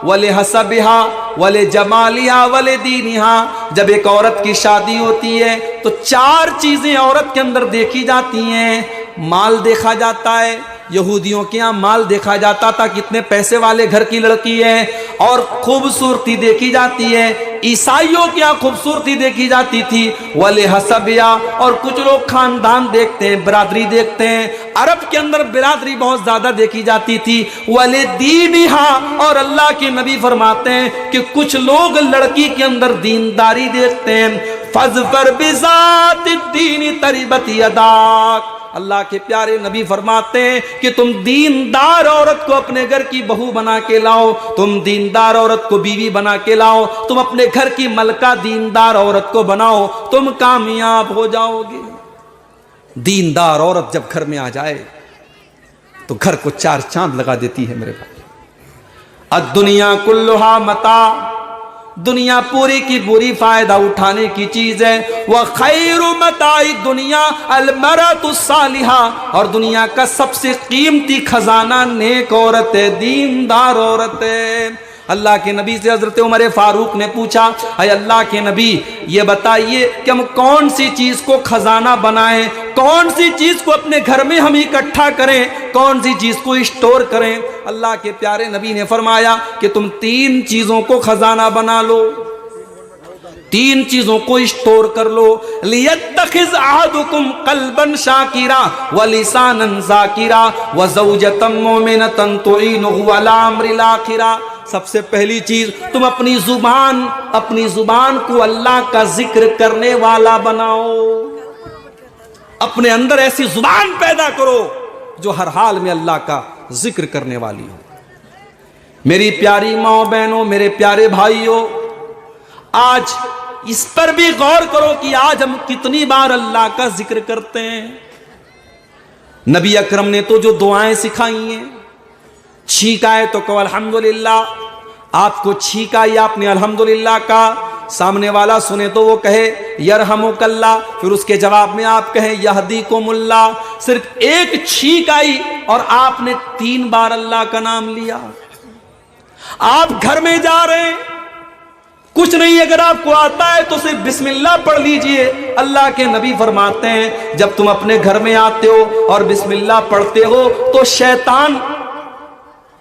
वले हसबिहा वले जमालिहा वले दीनिहा। जब एक औरत की शादी होती है तो 4 चीजें औरत के अंदर देखी जाती हैं। माल देखा जाता है, यहूदियों के यहाँ माल देखा जाता था, कितने पैसे वाले घर की लड़की है, और खूबसूरती देखी जाती है। ईसाइयों के यहाँ खूबसूरती देखी जाती थी, वले हसबिया, और कुछ लोग खानदान देखते हैं, बिरादरी देखते हैं। अरब के अंदर बिरादरी बहुत ज्यादा देखी जाती थी। वले दीनिहा, और अल्लाह के नबी फरमाते हैं कि कुछ लोग लड़की के अंदर दीनदारी देखते हैं। फज़फर बिज़ाति दीनी तरिबत यदाक। अल्लाह के प्यारे नबी फरमाते हैं कि तुम दीनदार औरत को अपने घर की बहू बना के लाओ, तुम दीनदार औरत को बीवी बना के लाओ, तुम अपने घर की मलका दीनदार औरत को बनाओ, तुम कामयाब हो जाओगे। दीनदार औरत जब घर में आ जाए तो घर को 4 चांद लगा देती है मेरे भाई। अद्दुनिया कुल्लुहा मता, दुनिया पूरी की पूरी फायदा उठाने की चीज है। वह खैरु मताई दुनिया अलमरतु सालिहा, और दुनिया का सबसे कीमती खजाना नेक औरत है, दीनदार औरत है। अल्लाह के नबी से हजरत उमर फारूक ने पूछा, अरे अल्लाह के नबी ये बताइए कि हम कौन सी चीज को खजाना बनाएं, कौन सी चीज को अपने घर में हम इकट्ठा करें, कौन सी चीज को स्टोर करें? अल्लाह के प्यारे नबी ने फरमाया कि तुम 3 चीजों को खजाना बना लो, 3 चीजों को स्टोर कर लो। लियत्तखिज़ अहदुकुम क़ल्बन शाकिरा व लिसानन ज़ाकिरा व ज़ौजतन मुमिनतन तुईनुहु अला अम्रिल आखिरा। सबसे पहली चीज, तुम अपनी जुबान को अल्लाह का जिक्र करने वाला बनाओ। अपने अंदर ऐसी जुबान पैदा करो जो हर हाल में अल्लाह का जिक्र करने वाली हो। मेरी प्यारी माँ बहनों, मेरे प्यारे भाइयों, आज इस पर भी गौर करो कि आज हम कितनी बार अल्लाह का जिक्र करते हैं। नबी अकरम ने तो जो दुआएं सिखाई हैं, छींक आए तो कहो अल्हम्दुलिल्लाह। आपको छींक आई, आपने अल्हम्दुलिल्लाह का, सामने वाला सुने तो वो कहे यरहमुकल्लाह, फिर उसके जवाब में आप कहें यहदीकुमुल्लाह। सिर्फ एक छींक आई और आपने 3 बार अल्लाह का नाम लिया। आप घर में जा रहे हैं, कुछ नहीं अगर आपको आता है तो सिर्फ बिस्मिल्लाह पढ़ लीजिए। अल्लाह के नबी फरमाते हैं जब तुम अपने घर में आते हो और बिस्मिल्लाह पढ़ते हो तो शैतान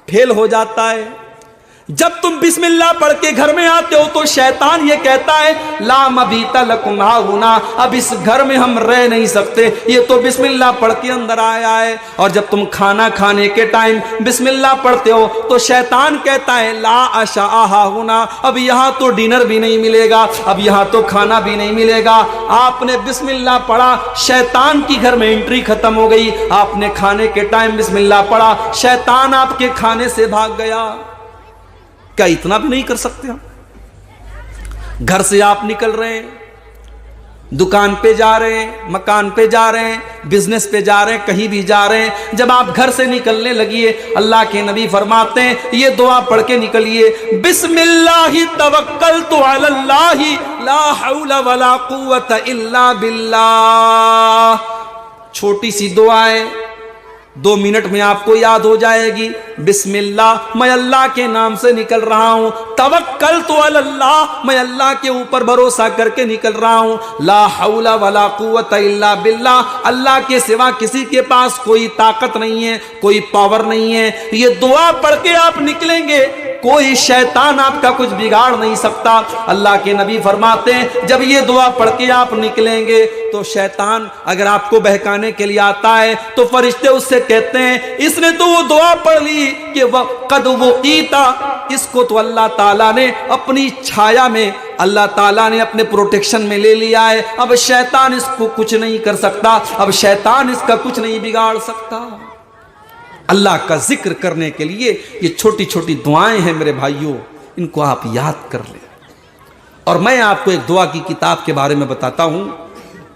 फेल हो जाता है। जब तुम बिस्मिल्लाह पढ़ के घर में आते हो तो शैतान ये कहता है ला मबीता लकुम हाहुना, अब इस घर में हम रह नहीं सकते, ये तो बिस्मिल्लाह पढ़ के अंदर आया है। और जब तुम खाना खाने के टाइम बिस्मिल्लाह पढ़ते हो तो शैतान कहता है ला अशा हाहुना, अब यहाँ तो डिनर भी नहीं मिलेगा, अब यहाँ तो खाना भी नहीं मिलेगा। आपने बिस्मिल्लाह पढ़ा, शैतान की घर में एंट्री खत्म हो गई। आपने खाने के टाइम बिस्मिल्लाह पढ़ा, शैतान आपके खाने से भाग गया। क्या इतना भी नहीं कर सकते हम? घर से आप निकल रहे हैं, दुकान पे जा रहे हैं, मकान पे जा रहे हैं, बिजनेस पे जा रहे हैं, कहीं भी जा रहे हैं, जब आप घर से निकलने लगिए अल्लाह के नबी फरमाते हैं ये दुआ पढ़ के निकलिए, बिस्मिल्लाहि तवक्कलतु अलल्लाहि ला हौला वला कुव्वता इल्ला बिल्लाह। छोटी सी दुआ है, 2 मिनट में आपको याद हो जाएगी। बिस्मिल्लाह, मैं अल्लाह के नाम से निकल रहा हूं। तवक्कलतु अलल्लाह, मैं अल्लाह के ऊपर भरोसा करके निकल रहा हूं। ला हौला वला कुव्वता इल्ला बिल्लाह, अल्लाह के सिवा किसी के पास कोई ताकत नहीं है, कोई पावर नहीं है। ये दुआ पढ़ के आप निकलेंगे, कोई शैतान आपका कुछ बिगाड़ नहीं सकता। अल्लाह के नबी फरमाते हैं जब ये दुआ पढ़ के आप निकलेंगे तो शैतान अगर आपको बहकाने के लिए आता है तो फरिश्ते उससे कहते हैं इसने तो वो दुआ पढ़ ली कि कद वो कीता, इसको तो अल्लाह ताला ने अपनी छाया में, अल्लाह ताला ने अपने प्रोटेक्शन में ले लिया है, अब शैतान इसको कुछ नहीं कर सकता, अब शैतान इसका कुछ नहीं बिगाड़ सकता। अल्लाह का जिक्र करने के लिए ये छोटी छोटी दुआएं हैं मेरे भाइयों, इनको आप याद कर लें। और मैं आपको एक दुआ की किताब के बारे में बताता हूं,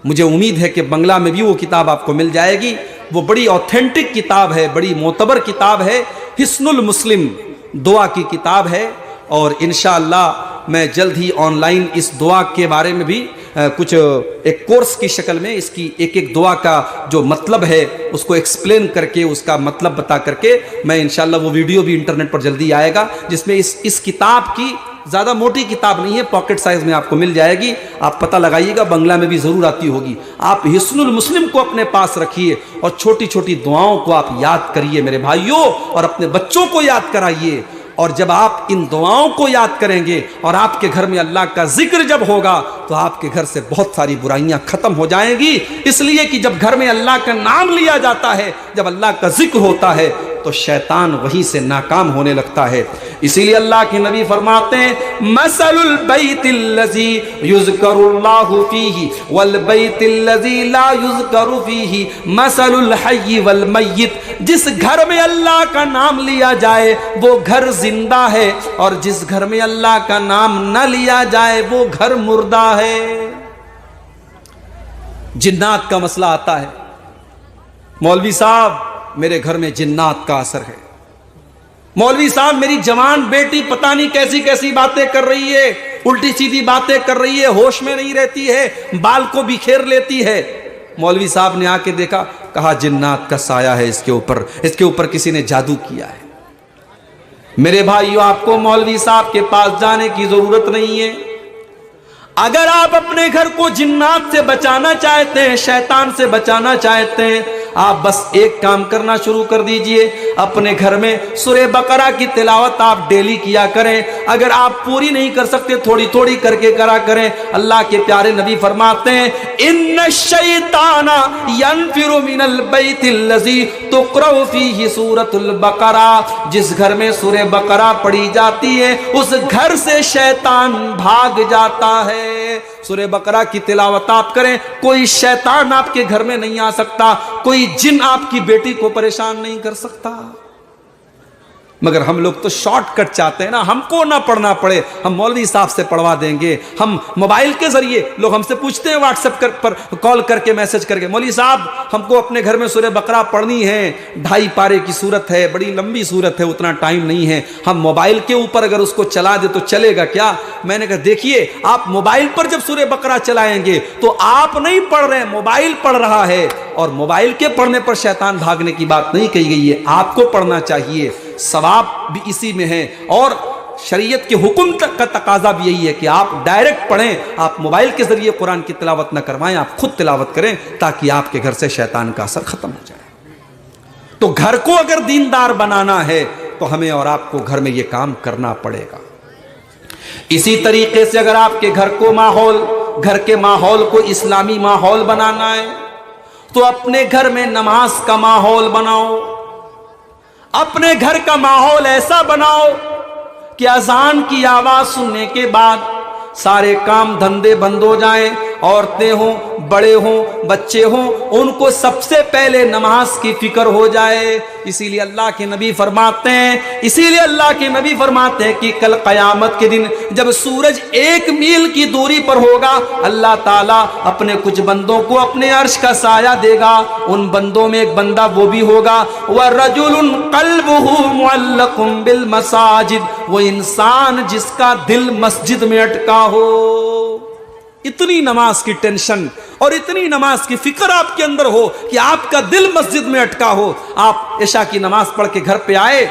मुझे उम्मीद है कि बंगला में भी वो किताब आपको मिल जाएगी। वो बड़ी ऑथेंटिक किताब है, बड़ी मोतबर किताब है, हिस्नुल मुस्लिम दुआ की किताब है। और इंशाअल्लाह मैं जल्द ही ऑनलाइन इस दुआ के बारे में भी कुछ एक कोर्स की शक्ल में इसकी एक एक दुआ का जो मतलब है उसको एक्सप्लेन करके, उसका मतलब बता करके मैं इंशाअल्लाह वो वीडियो भी इंटरनेट पर जल्दी आएगा, जिसमें इस किताब की ज़्यादा मोटी किताब नहीं है, पॉकेट साइज में आपको मिल जाएगी। आप पता लगाइएगा, बंगला में भी ज़रूर आती होगी। आप हिस्नुल मुस्लिम को अपने पास रखिए और छोटी छोटी दुआओं को आप याद करिए मेरे भाइयों, और अपने बच्चों को याद कराइए। और जब आप इन दुआओं को याद करेंगे और आपके घर में अल्लाह का जिक्र जब होगा तो आपके घर से बहुत सारी बुराइयां खत्म हो जाएंगी। इसलिए कि जब घर में अल्लाह का नाम लिया जाता है, जब अल्लाह का जिक्र होता है तो शैतान वहीं से नाकाम होने लगता है। इसीलिए अल्लाह के नबी फरमाते हैं मसलुल बैतिल्लज़ी युज़करुल्लाहु फीही वल बैतिल्लज़ी ला युज़करु फीही मसलुल हय्यि वल मय्यित। जिस घर में अल्लाह का नाम लिया जाए वो घर जिंदा है, और जिस घर में अल्लाह का नाम न लिया जाए वो घर मुर्दा है। जिन्नात का मसला आता है, मौलवी साहब मेरे घर में जिन्नात का असर है, मौलवी साहब मेरी जवान बेटी पता नहीं कैसी कैसी बातें कर रही है, उल्टी सीधी बातें कर रही है, होश में नहीं रहती है, बाल को बिखेर लेती है। मौलवी साहब ने आके देखा, कहा जिन्नात का साया है इसके ऊपर किसी ने जादू किया है। मेरे भाइयों, आपको मौलवी साहब के पास जाने की जरूरत नहीं है। अगर आप अपने घर को जिन्नात से बचाना चाहते हैं, शैतान से बचाना चाहते हैं, आप बस एक काम करना शुरू कर दीजिए, अपने घर में सूरह बकरा की तिलावत आप डेली किया करें। अगर आप पूरी नहीं कर सकते, थोड़ी थोड़ी करके करा करें। अल्लाह के प्यारे नबी फरमाते हैं इन्न शैताना यनफिरु मिनल बैतिल्लज़ी तुक़रअ फीही सूरतुल बकरा। जिस घर में सूरह बकरा पढ़ी जाती है उस घर से शैतान भाग जाता है। सूरह बकरा की तिलावत आप करें, कोई शैतान आपके घर में नहीं आ सकता, कोई जिन आपकी बेटी को परेशान नहीं कर सकता। मगर हम लोग तो शॉर्टकट चाहते हैं ना, हमको ना पढ़ना पड़े, हम मौलवी साहब से पढ़वा देंगे। हम मोबाइल के जरिए, लोग हमसे पूछते हैं व्हाट्सएप पर कॉल करके, मैसेज करके, मौलवी साहब हमको अपने घर में सूरह बकरा पढ़नी है, 2.5 पारे की सूरत है, बड़ी लंबी सूरत है, उतना टाइम नहीं है, हम मोबाइल के ऊपर अगर उसको चला दे तो चलेगा क्या? मैंने कहा देखिए, आप मोबाइल पर जब सूरह बकरा चलाएंगे तो आप नहीं पढ़ रहे हैं, मोबाइल पढ़ रहा है, और मोबाइल के पढ़ने पर शैतान भागने की बात नहीं कही गई है, आपको पढ़ना चाहिए। सवाब भी इसी में है, और शरीयत के हुक्म तक का तकाजा भी यही है कि आप डायरेक्ट पढ़ें, आप मोबाइल के जरिए कुरान की तिलावत न करवाएं, आप खुद तिलावत करें, ताकि आपके घर से शैतान का असर खत्म हो जाए। तो घर को अगर दीनदार बनाना है तो हमें और आपको घर में ये काम करना पड़ेगा। इसी तरीके से अगर आपके घर के माहौल को इस्लामी माहौल बनाना है तो अपने घर में नमाज का माहौल बनाओ। अपने घर का माहौल ऐसा बनाओ कि अजान की आवाज सुनने के बाद सारे काम धंधे बंद हो जाएं, औरतें हों, बड़े हों, बच्चे हों, उनको सबसे पहले नमाज की फिक्र हो जाए। इसीलिए अल्लाह के नबी फरमाते हैं कि कल क़यामत के दिन जब सूरज 1 मील की दूरी पर होगा, अल्लाह ताला अपने कुछ बंदों को अपने अर्श का साया देगा। उन बंदों में एक बंदा वो भी होगा व रजुलुन क़ल्बुहु मुअल्लक़ुन बिल मसाजिद, वो इंसान जिसका दिल मस्जिद में अटका हो। इतनी नमाज की टेंशन और इतनी नमाज की फिक्र आपके अंदर हो कि आपका दिल मस्जिद में अटका हो। आप इशा की नमाज पढ़ के घर पे आए,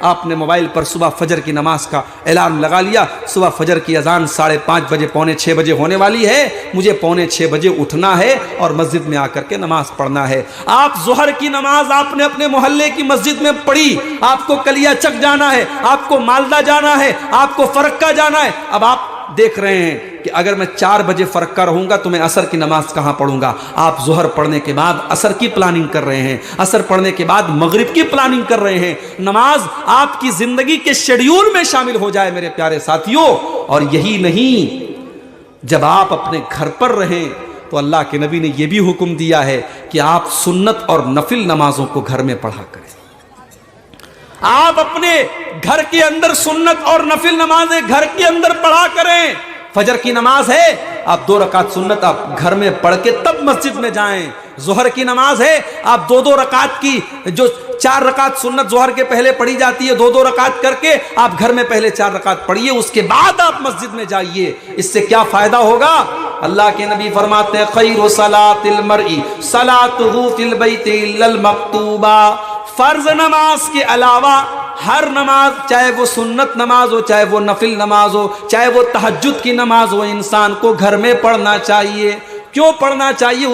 आपने मोबाइल पर सुबह फजर की नमाज का अलार्म लगा लिया, सुबह फजर की अजान 5:30 बजे, 5:45 बजे होने वाली है, मुझे 5:45 बजे उठना है और मस्जिद में आकर के नमाज पढ़ना है। आप जोहर की नमाज आपने अपने मोहल्ले की मस्जिद में पढ़ी, आपको कलिया चक जाना है, आपको मालदा जाना है, आपको फरक्का जाना है। अब आप देख रहे हैं कि अगर मैं 4 बजे फरक्का रहूंगा तो मैं असर की नमाज कहां पढ़ूंगा। आप जोहर पढ़ने के बाद असर की प्लानिंग कर रहे हैं, असर पढ़ने के बाद मगरिब की प्लानिंग कर रहे हैं। नमाज आपकी जिंदगी के शेड्यूल में शामिल हो जाए मेरे प्यारे साथियों। और यही नहीं, जब आप अपने घर पर रहें तो अल्लाह के नबी ने यह भी हुक्म दिया है कि आप सुन्नत और नफिल नमाजों को घर में पढ़ा करें। आप अपने घर के अंदर सुन्नत और नफिल नमाजें घर के अंदर पढ़ा करें। फजर की नमाज है, आप 2 रकात सुन्नत आप घर में पढ़ के तब मस्जिद में जाएं। जोहर की नमाज है, आप 2-2 रकात की, जो 4 रकात सुन्नत जोहर के पहले पढ़ी जाती है, 2-2 रकात करके आप घर में पहले 4 रकात पढ़िए, उसके बाद आप मस्जिद में जाइए। इससे क्या फायदा होगा? अल्लाह के नबी फरमाते हैं खैरु सलातिल मरई सलातुहु फिल बैति इल्लल मक्तूबा। फर्ज नमाज के अलावा हर नमाज, चाहे वो सुन्नत नमाज हो, चाहे वो नफिल नमाज हो, चाहे वो तहज्जुद की नमाज हो, इंसान को घर में पढ़ना चाहिए। क्यों पढ़ना चाहिए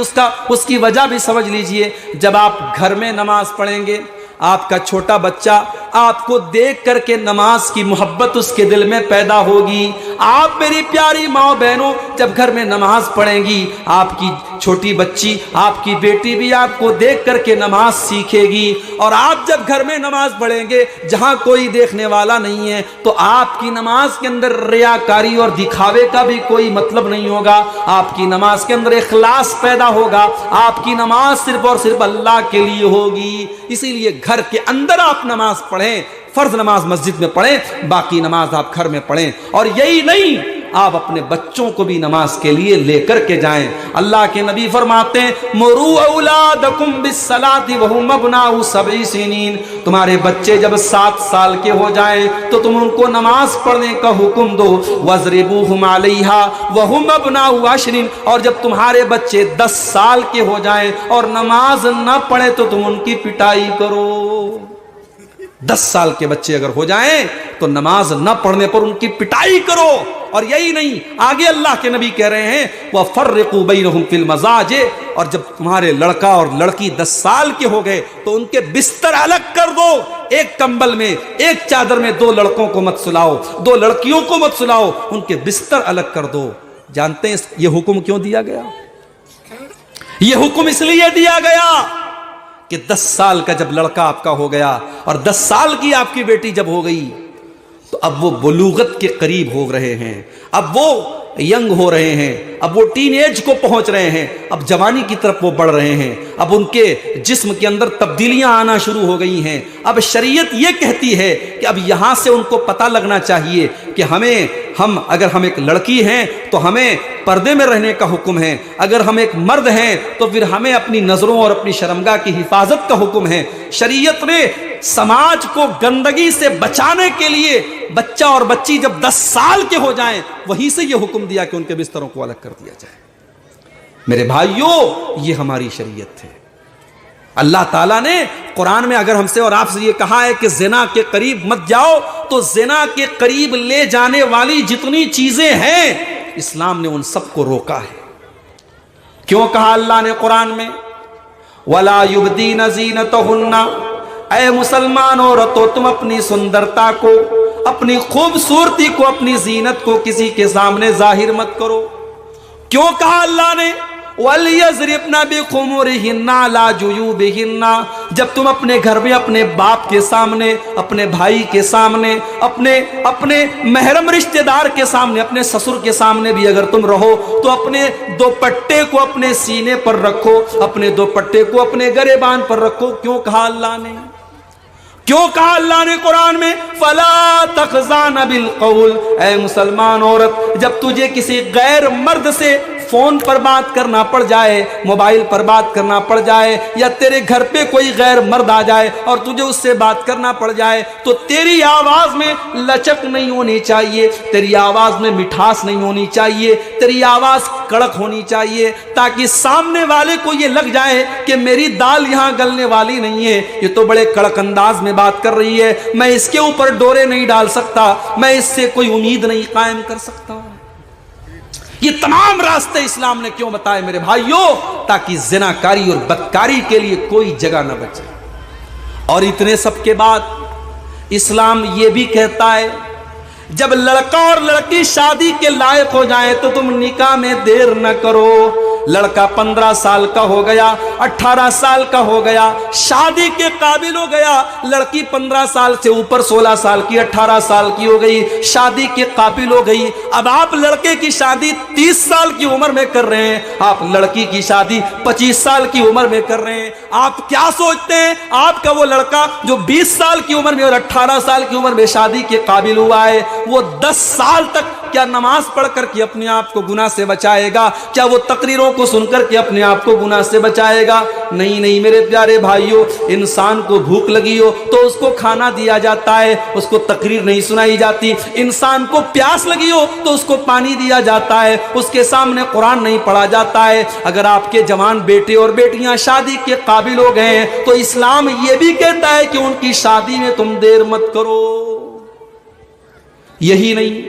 उसकी वजह भी समझ लीजिए। जब आप घर में नमाज पढ़ेंगे, आपका छोटा बच्चा आपको देख करके नमाज की मोहब्बत उसके दिल में पैदा होगी। आप मेरी प्यारी माँ बहनों जब घर में नमाज पढ़ेंगी, आपकी छोटी बच्ची, आपकी बेटी भी आपको देख करके नमाज सीखेगी। और आप जब घर में नमाज पढ़ेंगे जहां कोई देखने वाला नहीं है, तो आपकी नमाज के अंदर रियाकारी और दिखावे का भी कोई मतलब नहीं होगा। आपकी नमाज के अंदर इखलास पैदा होगा, आपकी नमाज सिर्फ और सिर्फ अल्लाह के लिए होगी। इसीलिए घर के अंदर आप नमाज पढ़ें, फर्ज नमाज मस्जिद में पढ़ें, बाकी नमाज आप घर में पढ़ें। और यही नहीं, आप अपने बच्चों को भी नमाज के लिए लेकर के जाएं। अल्लाह के नबी फरमाते हैं मुरू औलादकुम बिस्सलाति वहुम अब्नाउ सबई सिनीन। तुम्हारे बच्चे जब 7 साल के हो जाएं तो तुम उनको नमाज पढ़ने का हुक्म दो। वज़रिबूहुम अलैहा वहुम अब्नाउ अशरिन। और जब तुम्हारे बच्चे 10 साल के हो जाएं और नमाज न पढ़े तो तुम उनकी पिटाई करो। 10 साल के बच्चे अगर हो जाएं तो नमाज न पढ़ने पर उनकी पिटाई करो। और यही नहीं, आगे अल्लाह के नबी कह रहे हैं वह फर्रिकू बैनहुम फिल मजाजे। और जब तुम्हारे लड़का और लड़की 10 साल के हो गए तो उनके बिस्तर अलग कर दो। एक कंबल में, एक चादर में 2 लड़कों को मत सुलाओ, 2 लड़कियों को मत सुलाओ, उनके बिस्तर अलग कर दो। जानते हैं यह हुक्म क्यों दिया गया? यह हुक्म इसलिए दिया गया कि 10 साल का जब लड़का आपका हो गया और 10 साल की आपकी बेटी जब हो गई तो अब वो बुलूगत के करीब हो रहे हैं, अब वो यंग हो रहे हैं, अब वो टीन एज को पहुंच रहे हैं, अब जवानी की तरफ वो बढ़ रहे हैं, अब उनके जिस्म के अंदर तब्दीलियां आना शुरू हो गई हैं। अब शरीयत ये कहती है कि अब यहां से उनको पता लगना चाहिए कि अगर हम एक लड़की हैं तो हमें पर्दे में रहने का हुक्म है, अगर हम एक मर्द हैं तो फिर हमें अपनी नजरों और अपनी शर्मगाह की हिफाजत का हुक्म है। शरीयत ने समाज को गंदगी से बचाने के लिए बच्चा और बच्ची जब 10 साल के हो जाएं वहीं से यह हुक्म दिया कि उनके बिस्तरों को अलग कर दिया जाए। मेरे भाइयों, ये हमारी शरीयत है। अल्लाह ताला ने कुरान में अगर हमसे और आपसे ये कहा है कि ज़िना के करीब मत जाओ, तो ज़िना के करीब ले जाने वाली जितनी चीजें हैं इस्लाम ने उन सबको रोका है। क्यों कहा अल्लाह ने कुरान में वला युबदीन ज़ीनतहुन्ना ऐ मुसलमान औरतों, तुम अपनी सुंदरता को, अपनी खूबसूरती को, अपनी जीनत को किसी के सामने जाहिर मत करो। क्यों कहा अल्लाह ने वलियज़रिबना बिखुमुरिहिन्ना ला जुयूबिहिन्ना। जब तुम अपने घर में अपने बाप के सामने, अपने भाई के सामने, अपने महरम रिश्तेदार के सामने, अपने ससुर के सामने भी अगर तुम रहो तो अपने दुपट्टे को अपने सीने पर रखो, अपने दुपट्टे को अपने गरेबान पर रखो। क्यों कहा अल्लाह ने? क्यों कहा अल्लाह ने कुरान में फला तखज़ान बिल कौल। ऐ मुसलमान औरत, जब तुझे किसी गैर मर्द से फोन पर बात करना पड़ जाए, मोबाइल पर बात करना पड़ जाए, या तेरे घर पे कोई गैर मर्द आ जाए और तुझे उससे बात करना पड़ जाए, तो तेरी आवाज में लचक नहीं होनी चाहिए, तेरी आवाज में मिठास नहीं होनी चाहिए, तेरी आवाज कड़क होनी चाहिए, ताकि सामने वाले को ये लग जाए कि मेरी दाल यहां गलने वाली नहीं है, ये तो बड़े कड़क अंदाज में बात कर रही है, मैं इसके ऊपर डोरे नहीं डाल सकता, मैं इससे कोई उम्मीद नहीं कायम कर सकता। ये तमाम रास्ते इस्लाम ने क्यों बताए मेरे भाइयों? ताकि जिनाकारी और बदकारी के लिए कोई जगह न बचे। और इतने सब के बाद इस्लाम ये भी कहता है, जब लड़का और लड़की शादी के लायक हो जाए तो तुम निकाह में देर न करो। लड़का 15 साल का हो गया, 18 साल का हो गया, शादी के काबिल हो गया, लड़की 15 साल से ऊपर 16 साल की, 18 साल की हो गई, शादी के काबिल हो गई। अब आप लड़के की शादी 30 साल की उम्र में कर रहे हैं, आप लड़की की शादी 25 साल की उम्र में कर रहे हैं। आप क्या सोचते हैं? आपका वो लड़का जो 20 साल की उम्र में और 18 साल की उम्र में शादी के काबिल हुआ है, वो 10 साल तक क्या नमाज पढ़कर के अपने आप को गुनाह से बचाएगा? क्या वो तकरीरों को सुनकर के अपने आप को गुनाह से बचाएगा? नहीं नहीं मेरे प्यारे भाइयों, इंसान को भूख लगी हो तो उसको खाना दिया जाता है, उसको तकरीर नहीं सुनाई जाती। इंसान को प्यास लगी हो तो उसको पानी दिया जाता है, उसके सामने कुरान नहीं पढ़ा जाता है। अगर आपके जवान बेटे और बेटियां शादी के काबिल हो गए हैं तो इस्लाम ये भी कहता है कि उनकी शादी में तुम देर मत करो। यही नहीं,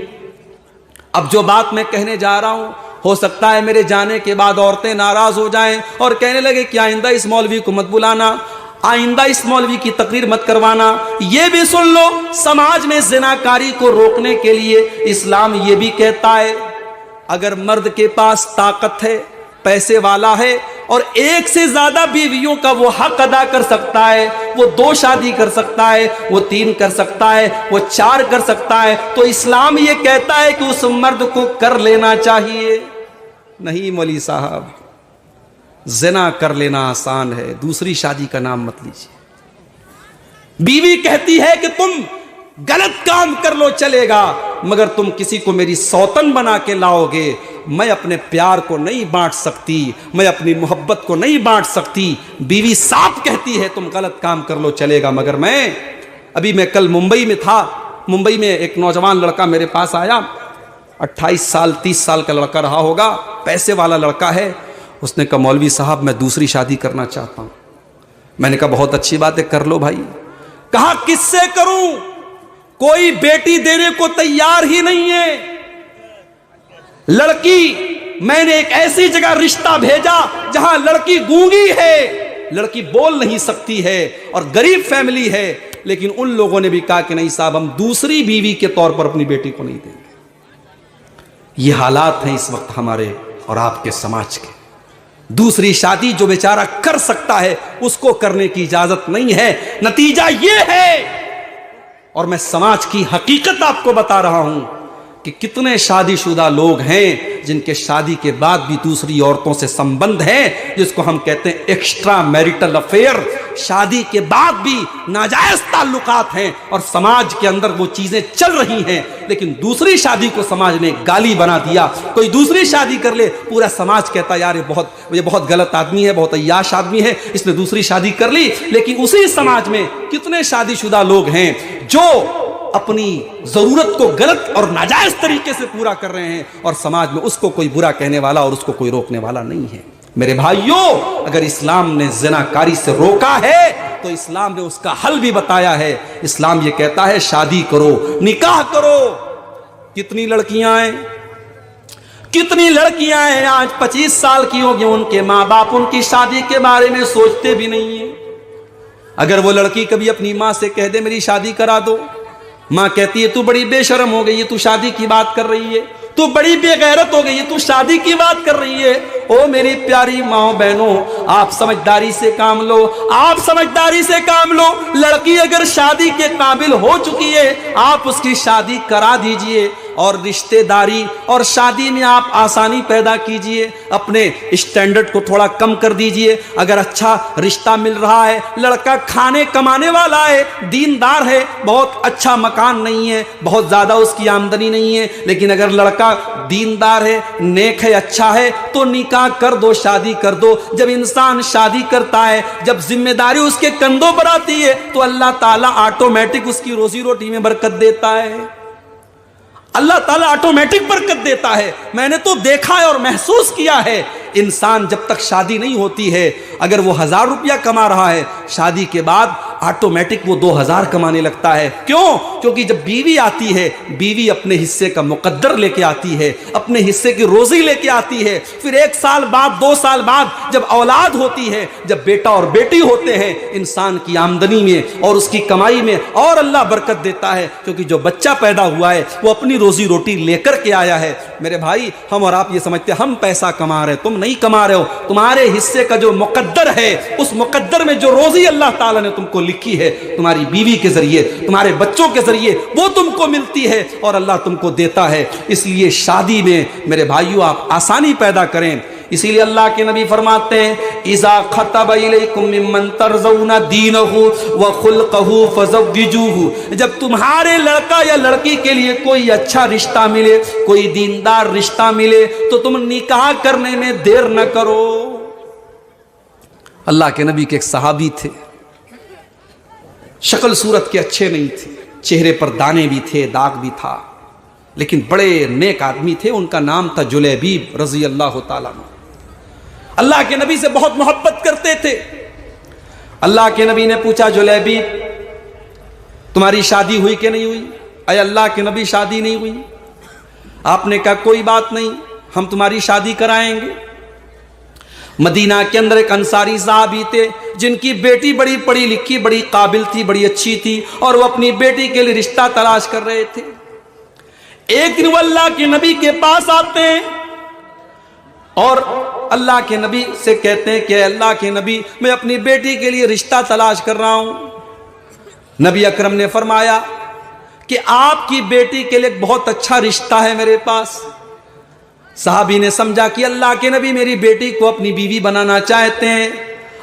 अब जो बात मैं कहने जा रहा हूं, हो सकता है मेरे जाने के बाद औरतें नाराज हो जाएं और कहने लगे कि आइंदा इस मौलवी को मत बुलाना, आइंदा इस मौलवी की तकरीर मत करवाना। ये भी सुन लो, समाज में जिनाकारी को रोकने के लिए इस्लाम ये भी कहता है, अगर मर्द के पास ताकत है, पैसे वाला है और एक से ज्यादा बीवियों का वो हक अदा कर सकता है, वो 2 शादी कर सकता है, वो 3 कर सकता है, वो 4 कर सकता है, तो इस्लाम ये कहता है कि उस मर्द को कर लेना चाहिए। नहीं मौलवी साहब, ज़िना कर लेना आसान है, दूसरी शादी का नाम मत लीजिए। बीवी कहती है कि तुम गलत काम कर लो चलेगा, मगर तुम किसी को मेरी सौतन बना के लाओगे, मैं अपने प्यार को नहीं बांट सकती, मैं अपनी मोहब्बत को नहीं बांट सकती। बीवी साफ कहती है तुम गलत काम कर लो चलेगा, मगर मैं कल मुंबई में था, मुंबई में एक नौजवान लड़का मेरे पास आया, 28 साल 30 साल का लड़का रहा होगा, पैसे वाला लड़का है। उसने कहा मौलवी साहब मैं दूसरी शादी करना चाहता हूं। मैंने कहा बहुत अच्छी बात है, कर लो भाई। कहा किससे करूं? कोई बेटी देने को तैयार ही नहीं है। लड़की, मैंने एक ऐसी जगह रिश्ता भेजा जहां लड़की गूंगी है, लड़की बोल नहीं सकती है और गरीब फैमिली है, लेकिन उन लोगों ने भी कहा कि नहीं साहब हम दूसरी बीवी के तौर पर अपनी बेटी को नहीं देंगे। ये हालात हैं इस वक्त हमारे और आपके समाज के। दूसरी शादी जो बेचारा कर सकता है उसको करने की इजाजत नहीं है। नतीजा ये है, और मैं समाज की हकीकत आपको बता रहा हूं कि कितने शादीशुदा लोग हैं जिनके शादी के बाद भी दूसरी औरतों से संबंध है, जिसको हम कहते हैं एक्स्ट्रा मैरिटल अफेयर। शादी के बाद भी नाजायज ताल्लुकात हैं और समाज के अंदर वो चीजें चल रही हैं, लेकिन दूसरी शादी को समाज ने गाली बना दिया। कोई दूसरी शादी कर ले, पूरा समाज कहता यार ये बहुत गलत आदमी है, बहुत अय्याश आदमी है, इसने दूसरी शादी कर ली। लेकिन उसी समाज में कितने शादीशुदा लोग हैं जो अपनी जरूरत को गलत और नाजायज तरीके से पूरा कर रहे हैं और समाज में उसको कोई बुरा कहने वाला और उसको कोई रोकने वाला नहीं है। मेरे भाइयों, अगर इस्लाम ने ज़िनाकारी से रोका है तो इस्लाम ने उसका हल भी बताया है। इस्लाम ये कहता है शादी करो, निकाह करो। कितनी लड़कियां हैं आज 25 साल की होगी, उनके माँ बाप उनकी शादी के बारे में सोचते भी नहीं है। अगर वो लड़की कभी अपनी माँ से कह दे मेरी शादी करा दो, माँ कहती है तू बड़ी बेशर्म हो गई है, तू शादी की बात कर रही है, तू बड़ी बेगैरत हो गई है, तू शादी की बात कर रही है। ओ मेरी प्यारी माओ बहनों, आप समझदारी से काम लो, आप समझदारी से काम लो। लड़की अगर शादी के काबिल हो चुकी है, आप उसकी शादी करा दीजिए और रिश्तेदारी और शादी में आप आसानी पैदा कीजिए, अपने स्टैंडर्ड को थोड़ा कम कर दीजिए। अगर अच्छा रिश्ता मिल रहा है, लड़का खाने कमाने वाला है, दीनदार है, बहुत अच्छा मकान नहीं है, बहुत ज़्यादा उसकी आमदनी नहीं है, लेकिन अगर लड़का दीनदार है, नेक है, अच्छा है, तो निकाह कर दो, शादी कर दो। जब इंसान शादी करता है, जब जिम्मेदारी उसके कंधों पर आती है, तो अल्लाह ताला ऑटोमेटिक उसकी रोजी रोटी में बरकत देता है। अल्लाह ताला ऑटोमेटिक बरकत देता है। मैंने तो देखा है और महसूस किया है, इंसान जब तक शादी नहीं होती है, अगर वो 1000 रुपया कमा रहा है, शादी के बाद ऑटोमेटिक वो 2000 कमाने लगता है। क्यों? क्योंकि जब बीवी आती है, बीवी अपने हिस्से का मुकद्दर लेके आती है, अपने हिस्से की रोजी लेके आती है। फिर 1 साल बाद, 2 साल बाद जब औलाद होती है, जब बेटा और बेटी होते हैं, इंसान की आमदनी में और उसकी कमाई में और अल्लाह बरकत देता है, क्योंकि जो बच्चा पैदा हुआ है वो अपनी रोजी रोटी लेकर के आया है। मेरे भाई, हम और आप ये समझते हैं हम पैसा कमा रहे हैं, तुम नहीं कमा रहे हो। तुम्हारे हिस्से का जो मुकद्दर है, उस मुकद्दर में जो रोजी अल्लाह ताला ने तुमको लिखी है, तुम्हारी बीवी के जरिए, तुम्हारे बच्चों के जरिए, वो तुमको मिलती है और अल्लाह तुमको देता है। इसलिए शादी में मेरे भाइयों आप आसानी पैदा करें। इसीलिए अल्लाह के नबी फरमाते हैं, इज़ा खतब इलैकुम मिम्मन तर्ज़ौना दीनहु व खुल्क़हु फज़व्विजूहु। जब तुम्हारे लड़का या लड़की के लिए कोई अच्छा रिश्ता मिले, कोई दीनदार रिश्ता मिले, तो तुम निकाह करने में देर न करो। अल्लाह के नबी के एक सहाबी थे, शक्ल सूरत के अच्छे नहीं थे, चेहरे पर दाने भी थे, दाग भी था, लेकिन बड़े नेक आदमी थे। उनका नाम था जुलैबीब रज़ी अल्लाह ताला अन्हु। अल्लाह के नबी से बहुत मोहब्बत करते थे। अल्लाह के नबी ने पूछा, जुलैबीब तुम्हारी शादी हुई कि नहीं हुई? अरे अल्लाह के नबी शादी नहीं हुई। आपने कहा कोई बात नहीं, हम तुम्हारी शादी कराएंगे। मदीना के अंदर एक अंसारी साहबी थे, जिनकी बेटी बड़ी पढ़ी लिखी, बड़ी काबिल थी, बड़ी अच्छी थी, और वो अपनी बेटी के लिए रिश्ता तलाश कर रहे थे। एक दिन वो अल्लाह के नबी के पास आते हैं और अल्लाह के नबी से कहते हैं कि अल्लाह के नबी, मैं अपनी बेटी के लिए रिश्ता तलाश कर रहा हूं। नबी अकरम ने फरमाया कि आपकी बेटी के लिए बहुत अच्छा रिश्ता है मेरे पास। साहबी ने समझा कि अल्लाह के नबी मेरी बेटी को अपनी बीवी बनाना चाहते हैं,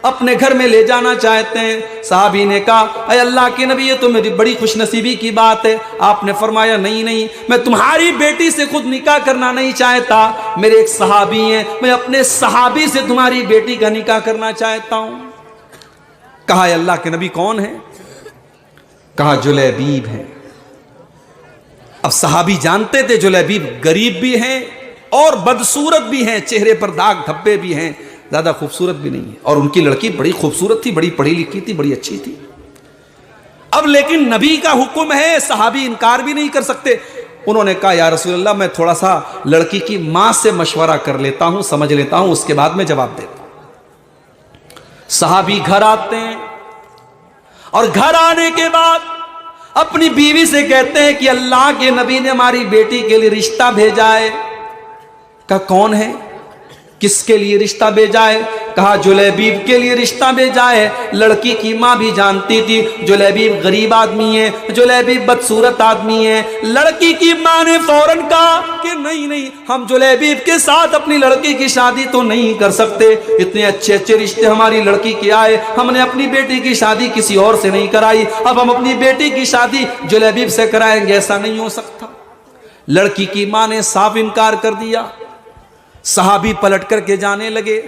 अपने घर में ले जाना चाहते हैं। साहबी ने कहा, अरे अल्लाह के नबी ये तो मेरी बड़ी खुशनसीबी की बात है। आपने फरमाया, नहीं नहीं, मैं तुम्हारी बेटी से खुद निकाह करना नहीं चाहता, मेरे एक सहाबी हैं, मैं अपने सहाबी से तुम्हारी बेटी का निकाह करना चाहता हूं। कहा, अल्लाह के नबी कौन है? कहा, जुलैबीब है। अब सहाबी जानते थे जुलैबीब गरीब भी हैं और बदसूरत भी हैं, चेहरे पर दाग धब्बे भी हैं, ज्यादा खूबसूरत भी नहीं है, और उनकी लड़की बड़ी खूबसूरत थी, बड़ी पढ़ी लिखी थी, बड़ी अच्छी थी। अब लेकिन नबी का हुक्म है, सहाबी इनकार भी नहीं कर सकते। उन्होंने कहा, या रसूलल्लाह मैं थोड़ा सा लड़की की मां से मशवरा कर लेता हूं, समझ लेता हूं, उसके बाद मैं जवाब देता हूं। सहाबी घर आते हैं और घर आने के बाद अपनी बीवी से कहते हैं कि अल्लाह के नबी ने हमारी बेटी के लिए रिश्ता भेजा है। कहा, कौन है, किसके लिए रिश्ता भेजा है? कहा, जुलैबीब के लिए रिश्ता भेजा है। लड़की की मां भी जानती थी जुलैबीब गरीब आदमी है, जुलैबीब बदसूरत आदमी है। लड़की की मां ने फौरन कहा कि नहीं नहीं, हम जुलैबीब के साथ अपनी लड़की की शादी तो नहीं कर सकते, इतने अच्छे अच्छे रिश्ते हमारी लड़की के आए, हमने अपनी बेटी की शादी किसी और से नहीं कराई, अब हम अपनी बेटी की शादी जुलैबीब से कराएंगे, ऐसा नहीं हो सकता। लड़की की मां ने साफ इनकार कर दिया। सहाबी पलट करके जाने लगे।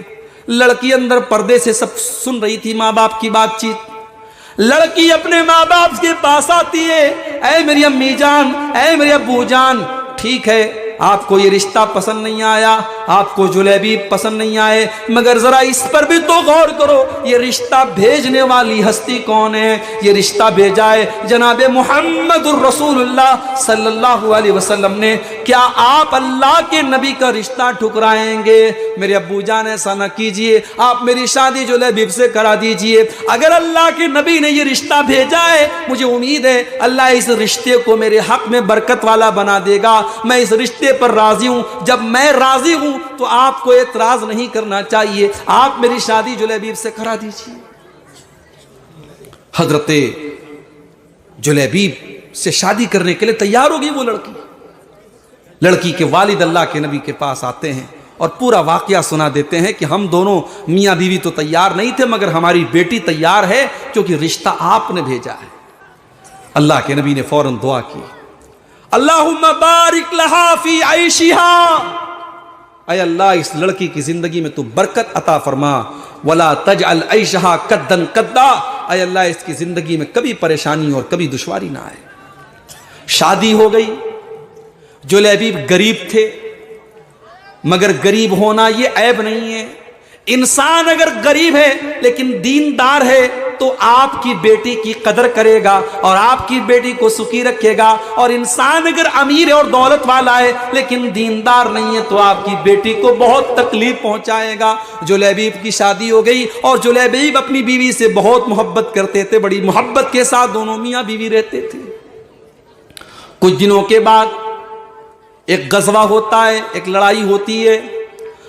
लड़की अंदर पर्दे से सब सुन रही थी माँ बाप की बातचीत। लड़की अपने माँ बाप के पास आती है, ऐ मेरी अम्मी जान, ऐ मेरे अब्बू जान, ठीक है आपको ये रिश्ता पसंद नहीं आया, आपको जुलेबीब पसंद नहीं आए, मगर जरा इस पर भी तो गौर करो, ये रिश्ता भेजने वाली हस्ती कौन है? ये रिश्ता भेजा है जनाब मुहम्मदुर रसूलुल्लाह सल्लल्लाहु अलैहि वसल्लम ने। क्या आप अल्लाह के नबी का रिश्ता ठुकराएंगे? मेरे अब्बू जान ऐसा न कीजिए, आप मेरी शादी जुलेबीब से करा दीजिए। अगर अल्लाह के नबी ने ये रिश्ता भेजा है, मुझे उम्मीद है अल्लाह इस रिश्ते को मेरे हक में बरकत वाला बना देगा। मैं इस रिश्ते पर राजी हूं। जब मैं राजी हूं तो आपको एतराज नहीं करना चाहिए। आप मेरी शादी जुलेबीब से करा दीजिए। हजरते जुलेबीब से शादी करने के लिए तैयार होगी वो लड़की। लड़की के वालिद अल्लाह के नबी के पास आते हैं और पूरा वाकया सुना देते हैं कि हम दोनों मियाँ बीवी तो तैयार नहीं थे, मगर हमारी बेटी तैयार है क्योंकि रिश्ता आपने भेजा है। अल्लाह के नबी ने फौरन दुआ की, अल्लाहुम्मा बारिक लहा फी आइशिहा, ऐ अल्लाह इस लड़की की जिंदगी में तू बरकत अता फरमा, वला तजअल ऐशहा कद्दन कद्दा, ऐ अल्लाह इसकी जिंदगी में कभी परेशानी और कभी दुश्वारी ना आए। शादी हो गई। जुलेबीब गरीब थे, मगर गरीब होना ये ऐब नहीं है। इंसान अगर गरीब है लेकिन दीनदार है तो आपकी बेटी की कदर करेगा और आपकी बेटी को सुखी रखेगा। और इंसान अगर अमीर है और दौलत वाला है लेकिन दीनदार नहीं है तो आपकी बेटी को बहुत तकलीफ पहुंचाएगा। जुलेबीब की शादी हो गई और जुलेबीब अपनी बीवी से बहुत मोहब्बत करते थे। बड़ी मोहब्बत के साथ दोनों मियाँ बीवी रहते थे। कुछ दिनों के बाद एक गजवा होता है, एक लड़ाई होती है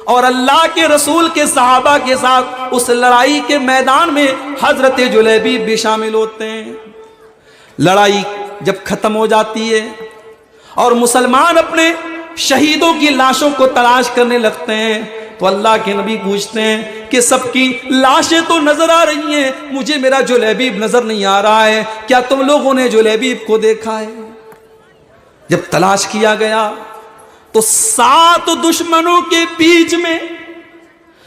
और अल्लाह के रसूल के सहाबा के साथ उस लड़ाई के मैदान में हजरत जुलेबीब भी शामिल होते हैं। लड़ाई जब खत्म हो जाती है और मुसलमान अपने शहीदों की लाशों को तलाश करने लगते हैं तो अल्लाह के नबी पूछते हैं कि सबकी लाशें तो नजर आ रही हैं, मुझे मेरा जुलेबीब नजर नहीं आ रहा है, क्या तुम लोगों ने जुलेबीब को देखा है? जब तलाश किया गया तो 7 दुश्मनों के बीच में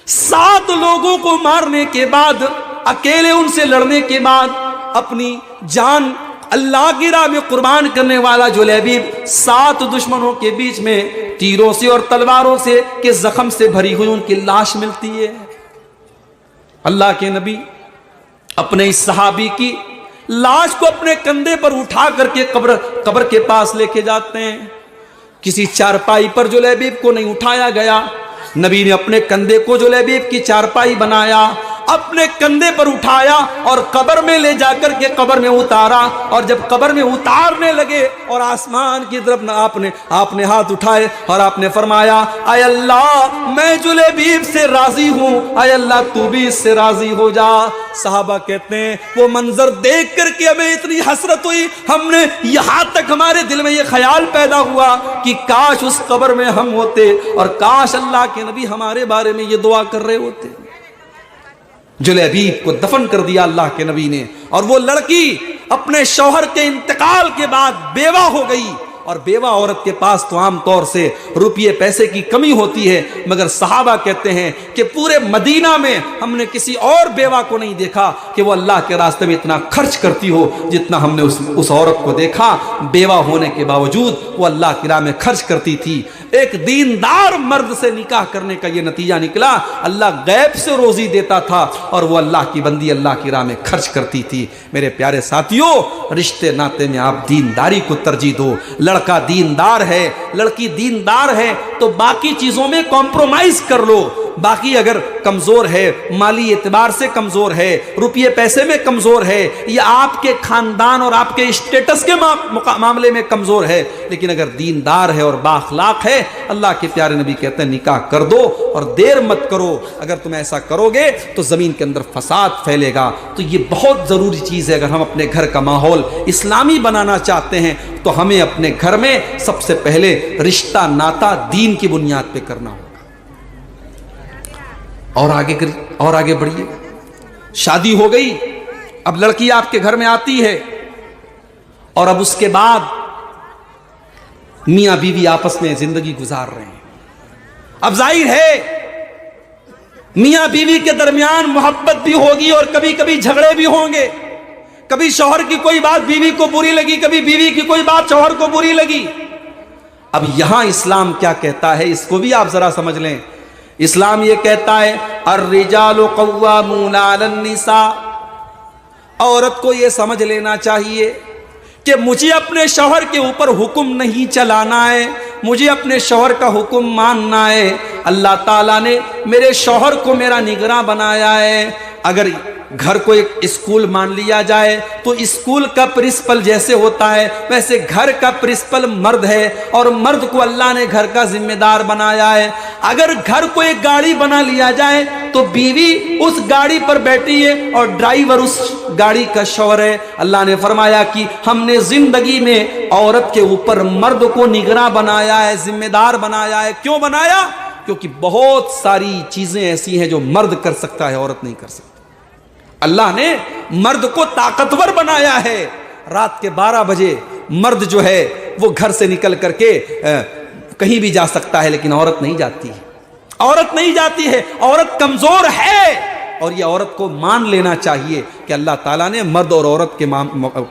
7 लोगों को मारने के बाद, अकेले उनसे लड़ने के बाद अपनी जान अल्लाह की राह में कुर्बान करने वाला जुलेबीब 7 दुश्मनों के बीच में तीरों से और तलवारों से के जख्म से भरी हुई उनकी लाश मिलती है। अल्लाह के नबी अपने इस सहाबी की लाश को अपने कंधे पर उठा करके कब्र के पास लेके जाते हैं। किसी चारपाई पर जुलेबीब को नहीं उठाया गया। नबी ने अपने कंधे को जुलेबीब की चारपाई बनाया, अपने कंधे पर उठाया और कब्र में ले जाकर के कब्र में उतारा। और जब कब्र में उतारने लगे और आसमान की तरफ आपने हाथ उठाए और आपने फरमाया, आय अल्लाह मैं जुलेबीब से राजी हूं, आय अल्लाह तू भी इससे राजी हो जा। साहबा कहते हैं वो मंजर देख करके हमें इतनी हसरत हुई, हमने यहां तक हमारे दिल में ये ख्याल पैदा हुआ कि काश उस कब्र में हम होते और काश अल्लाह के नबी हमारे बारे में ये दुआ कर रहे होते। जुलेबीब को दफन कर दिया अल्लाह के नबी ने और वो लड़की अपने शौहर के इंतकाल के बाद बेवा हो गई। और बेवा औरत के पास तो आमतौर से रुपये पैसे की कमी होती है, मगर सहाबा कहते हैं कि पूरे मदीना में हमने किसी और बेवा को नहीं देखा कि वो अल्लाह के रास्ते में इतना खर्च करती हो जितना हमने उस औरत को देखा। बेवा होने के बावजूद वो अल्लाह की राह में खर्च करती थी। एक दीनदार मर्द से निकाह करने का ये नतीजा निकला, अल्लाह गैब से रोजी देता था और वो अल्लाह की बंदी अल्लाह की राह में खर्च करती थी। मेरे प्यारे साथियों, रिश्ते नाते में आप दीनदारी को तरजीह दो। लड़का दीनदार है, लड़की दीनदार है तो बाकी चीजों में कॉम्प्रोमाइज कर लो। बाकी अगर कमजोर है, माली एतबार से कमजोर है, रुपये पैसे में कमजोर है, या आपके खानदान और आपके स्टेटस के मामले में कमजोर है, लेकिन अगर दीनदार है और बाखलाक है, अल्लाह के प्यारे नबी कहते हैं निकाह कर दो और देर मत करो। अगर तुम ऐसा करोगे तो जमीन के अंदर फसाद फैलेगा। तो ये बहुत जरूरी चीज है। अगर हम अपने घर का माहौल इस्लामी बनाना चाहते हैं तो हमें अपने घर में सबसे पहले रिश्ता नाता दीन की बुनियाद पे करना होगा। और आगे बढ़िए। शादी हो गई, अब लड़की आपके घर में आती है और अब उसके बाद मियां बीवी आपस में जिंदगी गुजार रहे हैं। अब जाहिर है मियां बीवी के दरमियान मोहब्बत भी होगी और कभी कभी झगड़े भी होंगे। कभी शौहर की कोई बात बीवी को बुरी लगी, कभी बीवी की कोई बात शौहर को बुरी लगी। अब यहां इस्लाम क्या कहता है, इसको भी आप जरा समझ लें। इस्लाम ये कहता है अर्रिजालु कव्वामूना अलन निसा। औरत को ये समझ लेना चाहिए कि मुझे अपने शौहर के ऊपर हुक्म नहीं चलाना है, मुझे अपने शौहर का हुक्म मानना है। अल्लाह ताला ने मेरे शौहर को मेरा निगरां बनाया है। अगर घर को एक स्कूल मान लिया जाए तो स्कूल का प्रिंसिपल जैसे होता है वैसे घर का प्रिंसिपल मर्द है, और मर्द को अल्लाह ने घर का जिम्मेदार बनाया है। अगर घर को एक गाड़ी बना लिया जाए तो बीवी उस गाड़ी पर बैठी है और ड्राइवर उस गाड़ी का शौहर है। अल्लाह ने फरमाया कि हमने जिंदगी में औरत के ऊपर मर्द को निगरां बनाया है, जिम्मेदार बनाया है। क्यों बनाया? क्योंकि बहुत सारी चीजें ऐसी हैं जो मर्द कर सकता है, औरत नहीं कर सकती। अल्लाह ने मर्द को ताकतवर बनाया है। रात के 12 बजे मर्द जो है वो घर से निकल करके कहीं भी जा सकता है, लेकिन औरत नहीं जाती है। औरत नहीं जाती है, औरत कमजोर है। और ये औरत को मान लेना चाहिए कि अल्लाह ताला ने मर्द और औरत के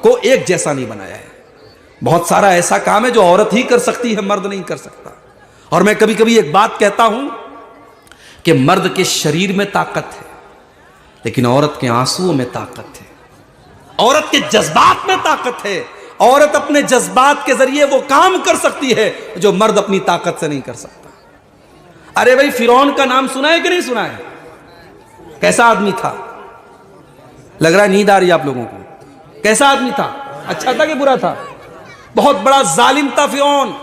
को एक जैसा नहीं बनाया है। बहुत सारा ऐसा काम है जो औरत ही कर सकती है, मर्द नहीं कर सकता। और मैं कभी कभी एक बात कहता हूं कि मर्द के शरीर में ताकत है, लेकिन औरत के आंसुओं में ताकत है, औरत के जज्बात में ताकत है। औरत अपने जज्बात के जरिए वो काम कर सकती है जो मर्द अपनी ताकत से नहीं कर सकता। अरे भाई, फिरौन का नाम सुना है कि नहीं सुना है? कैसा आदमी था? लग रहा है नींद आ रही है आप लोगों को। कैसा आदमी था? अच्छा था कि बुरा था? बहुत बड़ा जालिम था फिरौन।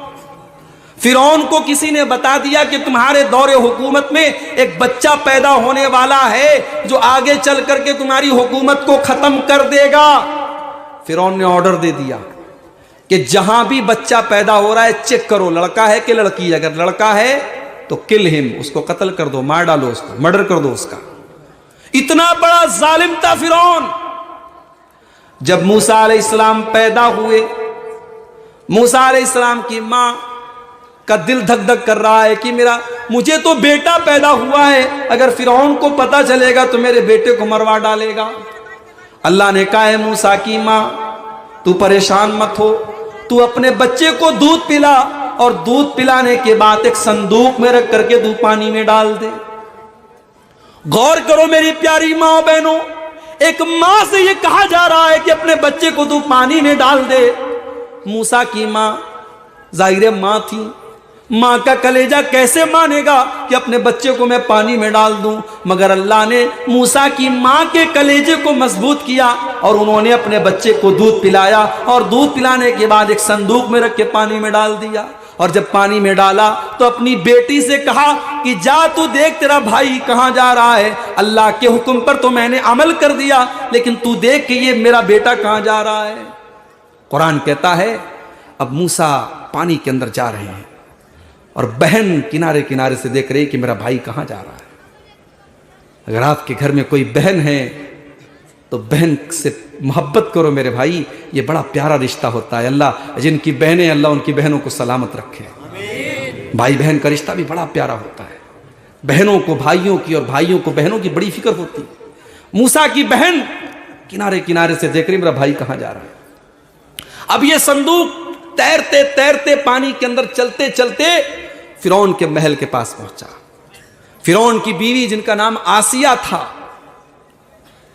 फिरौन को किसी ने बता दिया कि तुम्हारे दौरे हुकूमत में एक बच्चा पैदा होने वाला है जो आगे चल करके तुम्हारी हुकूमत को खत्म कर देगा। फिरौन ने ऑर्डर दे दिया कि जहां भी बच्चा पैदा हो रहा है चेक करो, लड़का है कि लड़की। अगर लड़का है तो किल हिम, उसको कत्ल कर दो, मार डालो उसको, मर्डर कर दो उसका। इतना बड़ा जालिम था फिरौन। जब मूसा अलैहिस्सलाम पैदा हुए, मूसा अलैहिस्सलाम की मां का दिल धक धक कर रहा है कि मुझे तो बेटा पैदा हुआ है, अगर फिरौन को पता चलेगा तो मेरे बेटे को मरवा डालेगा। अल्लाह ने कहा है मूसा की मां, तू परेशान मत हो, तू अपने बच्चे को दूध पिला, और दूध पिलाने के बाद एक संदूक में रख करके तू पानी में डाल दे। गौर करो मेरी प्यारी मां बहनों, एक मां से यह कहा जा रहा है कि अपने बच्चे को तू पानी में डाल दे। मूसा की मां जाहिर मां थी, मां का कलेजा कैसे मानेगा कि अपने बच्चे को मैं पानी में डाल दूं। मगर अल्लाह ने मूसा की मां के कलेजे को मजबूत किया और उन्होंने अपने बच्चे को दूध पिलाया, और दूध पिलाने के बाद एक संदूक में रख के पानी में डाल दिया। और जब पानी में डाला तो अपनी बेटी से कहा कि जा तू देख तेरा भाई कहां जा रहा है। अल्लाह के हुक्म पर तो मैंने अमल कर दिया, लेकिन तू देख कि ये मेरा बेटा कहां जा रहा है। कुरान कहता है अब मूसा पानी के अंदर जा रहे हैं और बहन किनारे किनारे से देख रही कि मेरा भाई कहां जा रहा है। अगर आपके घर में कोई बहन है तो बहन से मोहब्बत करो मेरे भाई, ये बड़ा प्यारा रिश्ता होता है। अल्लाह जिनकी बहनें, अल्लाह उनकी बहनों को सलामत रखे। भाई बहन का रिश्ता भी बड़ा प्यारा होता है। बहनों को भाइयों की और भाइयों को बहनों की बड़ी फिक्र होती है। मूसा की बहन किनारे किनारे से देख रही मेरा भाई कहां जा रहा है। अब ये संदूक तैरते तैरते पानी के अंदर चलते चलते फिरौन के महल के पास पहुंचा। फिरौन की बीवी जिनका नाम आसिया था।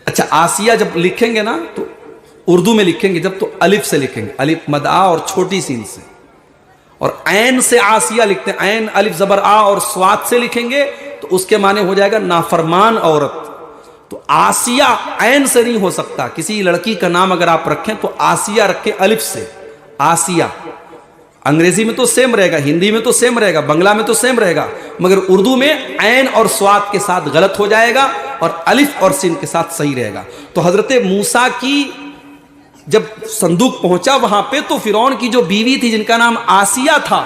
अच्छा, आसिया जब लिखेंगे ना तो उर्दू में लिखेंगे जब तो अलिफ से लिखेंगे, अलिफ मद आ और छोटी सीन से, और ऐन से आसिया लिखते हैं। ऐन अलिफ जबर आ और स्वाद से लिखेंगे तो उसके माने हो जाएगा नाफरमान औरत। तो आसिया ऐन से नहीं हो सकता। किसी लड़की का नाम अगर आप रखें तो आसिया रखें अलिफ से, आसिया। अंग्रेजी में तो सेम रहेगा, हिंदी में तो सेम रहेगा, बंगला में तो सेम रहेगा, मगर उर्दू में ऐन और स्वाद के साथ गलत हो जाएगा और अलिफ और सिन के साथ सही रहेगा। तो हजरत मूसा की जब संदूक पहुंचा वहां पे तो फिरौन की जो बीवी थी जिनका नाम आसिया था,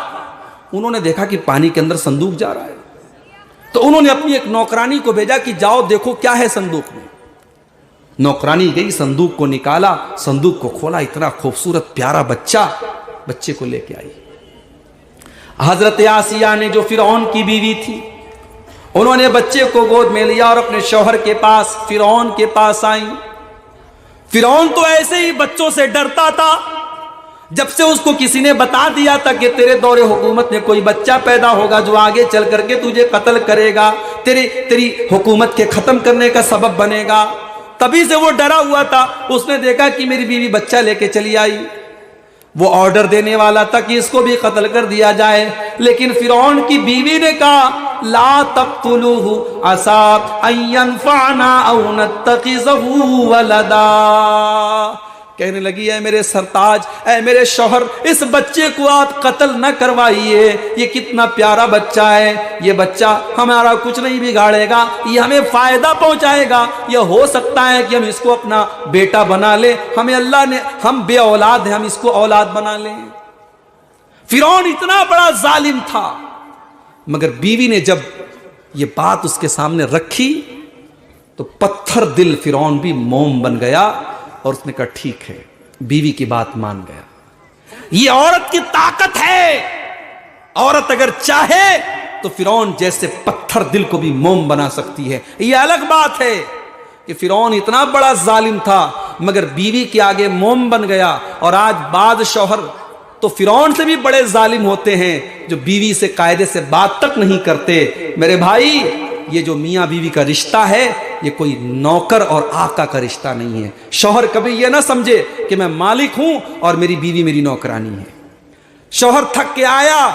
उन्होंने देखा कि पानी के अंदर संदूक जा रहा है। तो उन्होंने अपनी एक नौकरानी को भेजा कि जाओ देखो क्या है संदूक में। नौकरानी गई, संदूक को निकाला, संदूक को खोला, इतना खूबसूरत प्यारा बच्चे को लेके आई। हजरत आसिया ने जो फिरौन की बीवी थी, उन्होंने बच्चे को गोद में लिया और अपने शौहर के पास, फिरौन के पास आई। फिरौन तो ऐसे ही बच्चों से डरता था, जब से उसको किसी ने बता दिया था कि तेरे दौरे हुकूमत में कोई बच्चा पैदा होगा जो आगे चल करके तुझे कत्ल करेगा, तेरी हुकूमत के खत्म करने का सबब बनेगा, तभी से वो डरा हुआ था। उसने देखा कि मेरी बीवी बच्चा लेके चली आई, वो ऑर्डर देने वाला था कि इसको भी कत्ल कर दिया जाए, लेकिन फिरौन की बीवी ने कहा ला तक़्तुलूहु असा अन यनफ़अना औ नत्तख़िज़हु वलदा। कहने लगी है मेरे सरताज, ऐ मेरे शौहर, इस बच्चे को आप कत्ल न करवाइए, ये कितना प्यारा बच्चा है, ये बच्चा हमारा कुछ नहीं बिगाड़ेगा, ये हमें फायदा पहुंचाएगा, ये हो सकता है कि हम इसको अपना बेटा बना ले, हमें अल्लाह ने, हम बे औलाद हैं, हम इसको औलाद बना लें। फिरौन इतना बड़ा जालिम था, मगर बीवी ने जब ये बात उसके सामने रखी तो पत्थर दिल फिरौन भी मोम बन गया और उसने कहा ठीक है, बीवी की बात मान गया। ये औरत की ताकत है, औरत अगर चाहे तो फिरौन जैसे पत्थर दिल को भी मोम बना सकती है। ये अलग बात है कि फिरौन इतना बड़ा जालिम था मगर बीवी के आगे मोम बन गया। और आज बाद शौहर तो फिरौन से भी बड़े जालिम होते हैं जो बीवी से कायदे से बात तक नहीं करते। मेरे भाई, ये जो मियाँ बीवी का रिश्ता है ये कोई नौकर और आका का रिश्ता नहीं है। शौहर कभी ये ना समझे कि मैं मालिक हूं और मेरी बीवी मेरी नौकरानी है। शौहर थक के आया,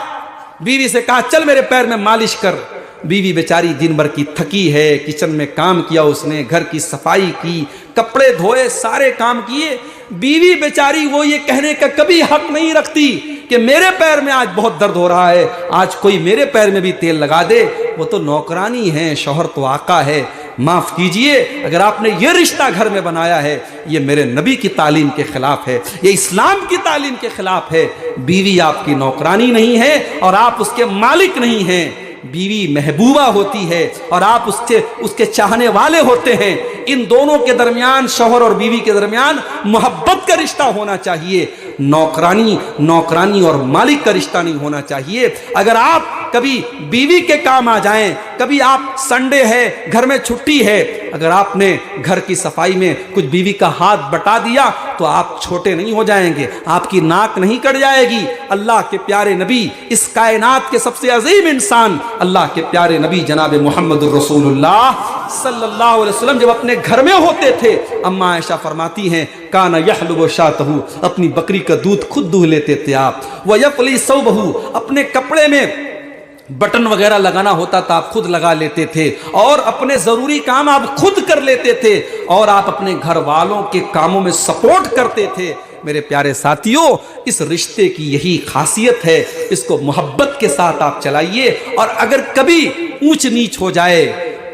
बीवी से कहा चल मेरे पैर में मालिश कर। बीवी बेचारी दिन भर की थकी है, किचन में काम किया उसने, घर की सफाई की, कपड़े धोए, सारे काम किए। बीवी बेचारी वो ये कहने का कभी हक नहीं रखती कि मेरे पैर में आज बहुत दर्द हो रहा है, आज कोई मेरे पैर में भी तेल लगा दे। वो तो नौकरानी है, शौहर तो आका है। माफ कीजिए, अगर आपने ये रिश्ता घर में बनाया है ये मेरे नबी की तालीम के खिलाफ है, ये इस्लाम की तालीम के खिलाफ है। बीवी आपकी नौकरानी नहीं है और आप उसके मालिक नहीं हैं। बीवी महबूबा होती है और आप उसके चाहने वाले होते हैं। इन दोनों के दरमियान, शौहर और बीवी के दरमियान मोहब्बत का रिश्ता होना चाहिए, नौकरानी और मालिक का रिश्ता नहीं होना चाहिए। अगर आप कभी बीवी के काम आ जाएं, कभी आप संडे है, घर में छुट्टी है, अगर आपने घर की सफाई में कुछ बीवी का हाथ बटा दिया तो आप छोटे नहीं हो जाएंगे, आपकी नाक नहीं कट जाएगी। अल्लाह के प्यारे नबी, इस कायनात के सबसे अजीम इंसान अल्लाह के प्यारे नबी जनाब मोहम्मद रसूलुल्लाह सल्लल्लाहु अलैहि वसल्लम जब अपने घर में होते थे, अम्मा आयशा फरमाती हैं काना यहलुबु शातहू, अपनी बकरी का दूध खुद दूह लेते थे आप। व यफली सौबहू, अपने कपड़े में बटन वगैरह लगाना होता था आप खुद लगा लेते थे, और अपने जरूरी काम आप खुद कर लेते थे, और आप अपने घर वालों के कामों में सपोर्ट करते थे। मेरे प्यारे साथियों, इस रिश्ते की यही खासियत है, इसको मोहब्बत के साथ आप चलाइए। और अगर कभी ऊंच नीच हो जाए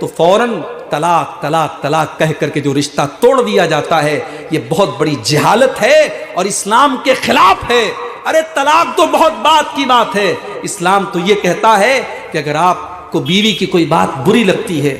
तो फौरन तलाक तलाक तलाक कह करके जो रिश्ता तोड़ दिया जाता है, ये बहुत बड़ी जहालत है और इस्लाम के खिलाफ है। अरे तलाक तो बहुत बात की बात है, इस्लाम तो ये कहता है कि अगर आपको बीवी की कोई बात बुरी लगती है